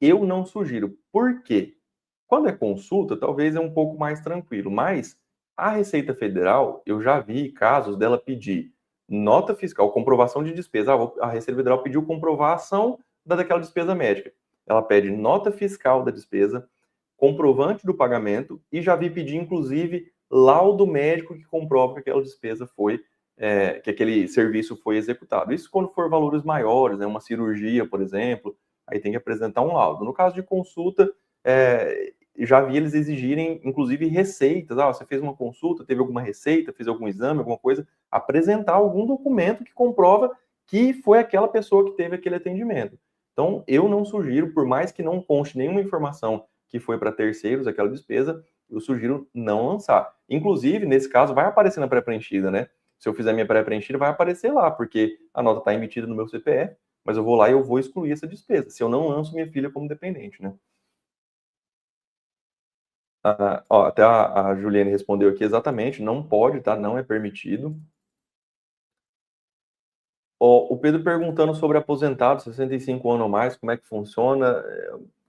Eu não sugiro. Por quê? Quando é consulta, talvez é um pouco mais tranquilo, mas a Receita Federal, eu já vi casos dela pedir nota fiscal, comprovação de despesa. A Receita Federal pediu comprovação daquela despesa médica. Ela pede nota fiscal da despesa, comprovante do pagamento, e já vi pedir, inclusive, laudo médico que comprova que aquela despesa foi, que aquele serviço foi executado. Isso quando for valores maiores, né, uma cirurgia, por exemplo, aí tem que apresentar um laudo. No caso de consulta, já vi eles exigirem, inclusive, receitas. Você fez uma consulta, teve alguma receita, fez algum exame, alguma coisa, apresentar algum documento que comprova que foi aquela pessoa que teve aquele atendimento. Então, eu não sugiro, por mais que não conste nenhuma informação que foi para terceiros aquela despesa, eu sugiro não lançar. Inclusive, nesse caso, vai aparecer na pré-preenchida, né? Se eu fizer minha pré-preenchida, vai aparecer lá, porque a nota está emitida no meu CPF, mas eu vou lá e eu vou excluir essa despesa, se eu não lanço minha filha como dependente, né? Até a Juliane respondeu aqui exatamente, não pode, tá? Não é permitido. O Pedro perguntando sobre aposentados, 65 anos ou mais, como é que funciona?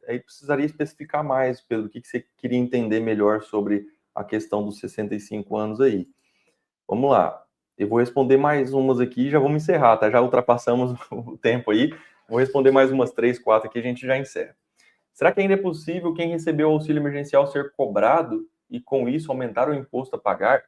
Aí precisaria especificar mais, Pedro, o que você queria entender melhor sobre a questão dos 65 anos aí. Vamos lá. Eu vou responder mais umas aqui e já vamos encerrar, tá? Já ultrapassamos o tempo aí. Vou responder mais umas 3, 4 aqui e a gente já encerra. Será que ainda é possível quem recebeu o auxílio emergencial ser cobrado e, com isso, aumentar o imposto a pagar?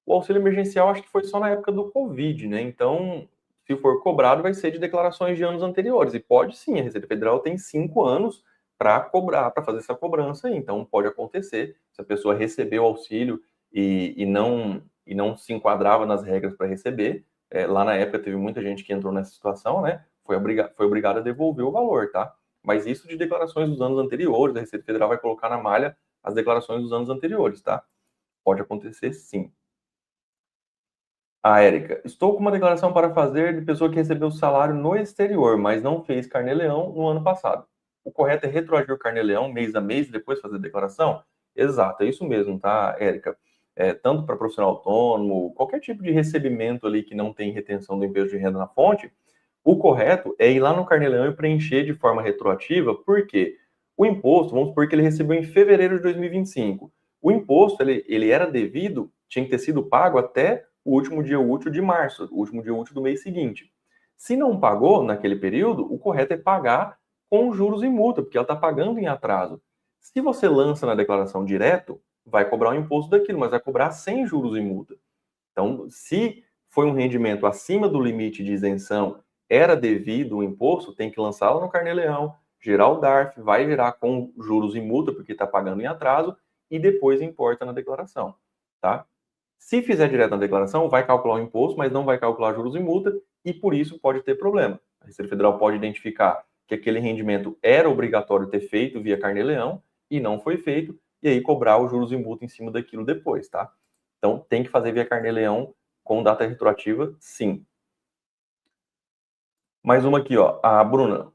O auxílio emergencial acho que foi só na época do Covid, né? Então, se for cobrado, vai ser de declarações de anos anteriores. E pode sim, a Receita Federal tem 5 anos para cobrar, para fazer essa cobrança aí. Então, pode acontecer, se a pessoa recebeu o auxílio e não se enquadrava nas regras para receber. Lá na época teve muita gente que entrou nessa situação, né? foi obrigado a devolver o valor, tá? Mas isso de declarações dos anos anteriores, a Receita Federal vai colocar na malha as declarações dos anos anteriores, tá? Pode acontecer sim. A Érica, estou com uma declaração para fazer de pessoa que recebeu salário no exterior, mas não fez carnê-leão no ano passado. O correto é retroagir o carnê-leão mês a mês e depois fazer a declaração? Exato, é isso mesmo, tá, Érica? Tanto para profissional autônomo, qualquer tipo de recebimento ali que não tem retenção do imposto de renda na fonte, o correto é ir lá no carnê-leão e preencher de forma retroativa, porque o imposto, vamos supor que ele recebeu em fevereiro de 2025. O imposto, ele era devido, tinha que ter sido pago até o último dia útil de março, o último dia útil do mês seguinte. Se não pagou naquele período, o correto é pagar com juros e multa, porque ela está pagando em atraso. Se você lança na declaração direto, vai cobrar o imposto daquilo, mas vai cobrar sem juros e multa. Então, se foi um rendimento acima do limite de isenção, era devido o imposto, tem que lançá-lo no carnê-leão, gerar o DARF, vai gerar com juros e multa, porque está pagando em atraso, e depois importa na declaração, tá? Se fizer direto na declaração, vai calcular o imposto, mas não vai calcular juros e multa, e por isso pode ter problema. A Receita Federal pode identificar que aquele rendimento era obrigatório ter feito via carnê-leão e não foi feito, e aí cobrar os juros e multa em cima daquilo depois, tá? Então, tem que fazer via carnê-leão com data retroativa, sim. Mais uma aqui, ó. A Bruna.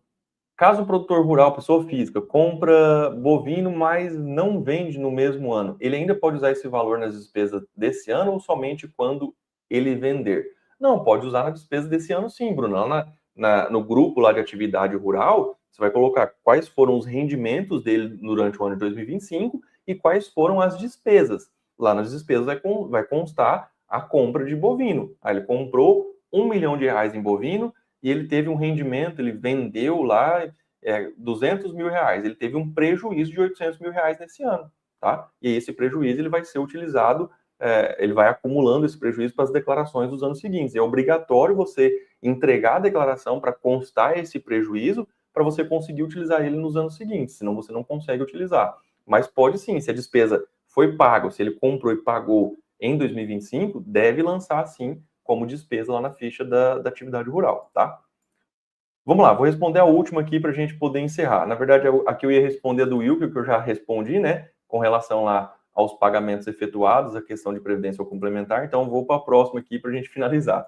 Caso o produtor rural, pessoa física, compra bovino, mas não vende no mesmo ano, ele ainda pode usar esse valor nas despesas desse ano ou somente quando ele vender? Não, pode usar na despesa desse ano sim, Bruno. Lá no grupo lá de atividade rural, você vai colocar quais foram os rendimentos dele durante o ano de 2025 e quais foram as despesas. Lá nas despesas vai constar a compra de bovino. Aí ele comprou R$ 1 milhão em bovino, e ele teve um rendimento, ele vendeu lá R$ 200 mil, ele teve um prejuízo de R$ 800 mil nesse ano, tá? E esse prejuízo ele vai ser utilizado, ele vai acumulando esse prejuízo para as declarações dos anos seguintes. É obrigatório você entregar a declaração para constar esse prejuízo, para você conseguir utilizar ele nos anos seguintes, senão você não consegue utilizar. Mas pode sim, se a despesa foi paga, se ele comprou e pagou em 2025, deve lançar sim como despesa lá na ficha da atividade rural, tá? Vamos lá, vou responder a última aqui para a gente poder encerrar. Na verdade, aqui eu ia responder a do Wilker, que eu já respondi, né? Com relação lá aos pagamentos efetuados, a questão de previdência ou complementar. Então, vou para a próxima aqui para a gente finalizar.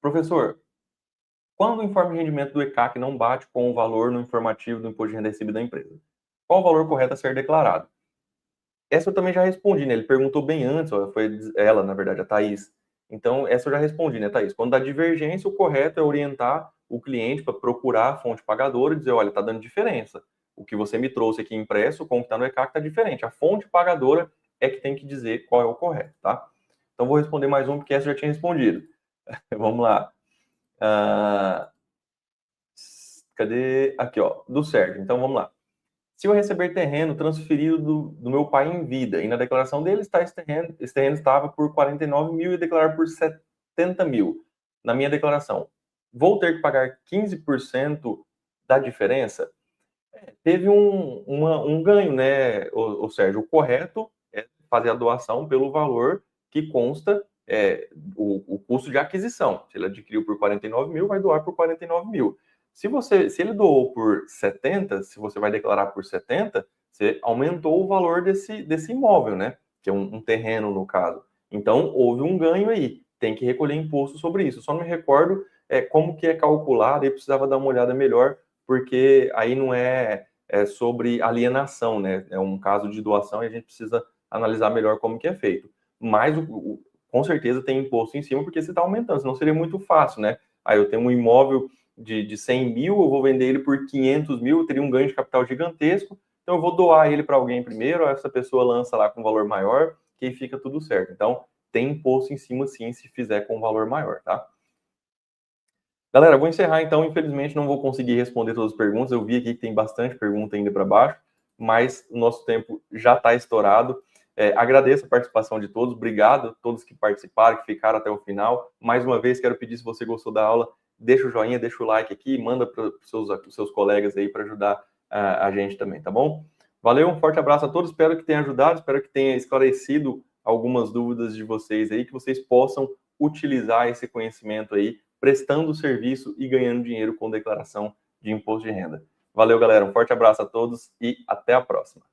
Professor, quando o informe de rendimento do ECAC não bate com o valor no informativo do imposto de renda recebida da empresa, qual o valor correto a ser declarado? Essa eu também já respondi, né? Ele perguntou bem antes, ó, foi ela, na verdade, a Thaís. Então, essa eu já respondi, né, Thaís? Quando dá divergência, o correto é orientar o cliente para procurar a fonte pagadora e dizer, olha, está dando diferença. O que você me trouxe aqui impresso com o que está no ECAC está diferente. A fonte pagadora é que tem que dizer qual é o correto, tá? Então, vou responder mais um, porque essa eu já tinha respondido. Vamos lá. Cadê? Aqui, ó, do Sérgio. Então, vamos lá. Se eu receber terreno transferido do meu pai em vida, e na declaração dele está esse terreno estava por 49 mil e declarar por 70 mil, na minha declaração, vou ter que pagar 15% da diferença? Teve um ganho, né, o Sérgio? O correto é fazer a doação pelo valor que consta o custo de aquisição. Se ele adquiriu por 49 mil, vai doar por 49 mil. Se ele doou por 70, se você vai declarar por 70, você aumentou o valor desse imóvel, né? Que é um terreno, no caso. Então, houve um ganho aí. Tem que recolher imposto sobre isso. Só não me recordo como que é calculado, aí precisava dar uma olhada melhor, porque aí não é sobre alienação, né? É um caso de doação e a gente precisa analisar melhor como que é feito. Mas, com certeza, tem imposto em cima, porque você está aumentando, senão seria muito fácil, né? Aí eu tenho um imóvel de 100 mil, eu vou vender ele por 500 mil, eu teria um ganho de capital gigantesco, então eu vou doar ele para alguém primeiro, essa pessoa lança lá com um valor maior, que aí fica tudo certo. Então, tem imposto em cima sim, se fizer com um valor maior, tá? Galera, vou encerrar então, infelizmente não vou conseguir responder todas as perguntas, eu vi aqui que tem bastante pergunta ainda para baixo, mas o nosso tempo já está estourado. Agradeço a participação de todos, obrigado a todos que participaram, que ficaram até o final. Mais uma vez, quero pedir, se você gostou da aula, deixa o joinha, deixa o like aqui, manda para os seus colegas aí para ajudar a gente também, tá bom? Valeu, um forte abraço a todos, espero que tenha ajudado, espero que tenha esclarecido algumas dúvidas de vocês aí, que vocês possam utilizar esse conhecimento aí prestando serviço e ganhando dinheiro com declaração de imposto de renda. Valeu, galera. Um forte abraço a todos e até a próxima.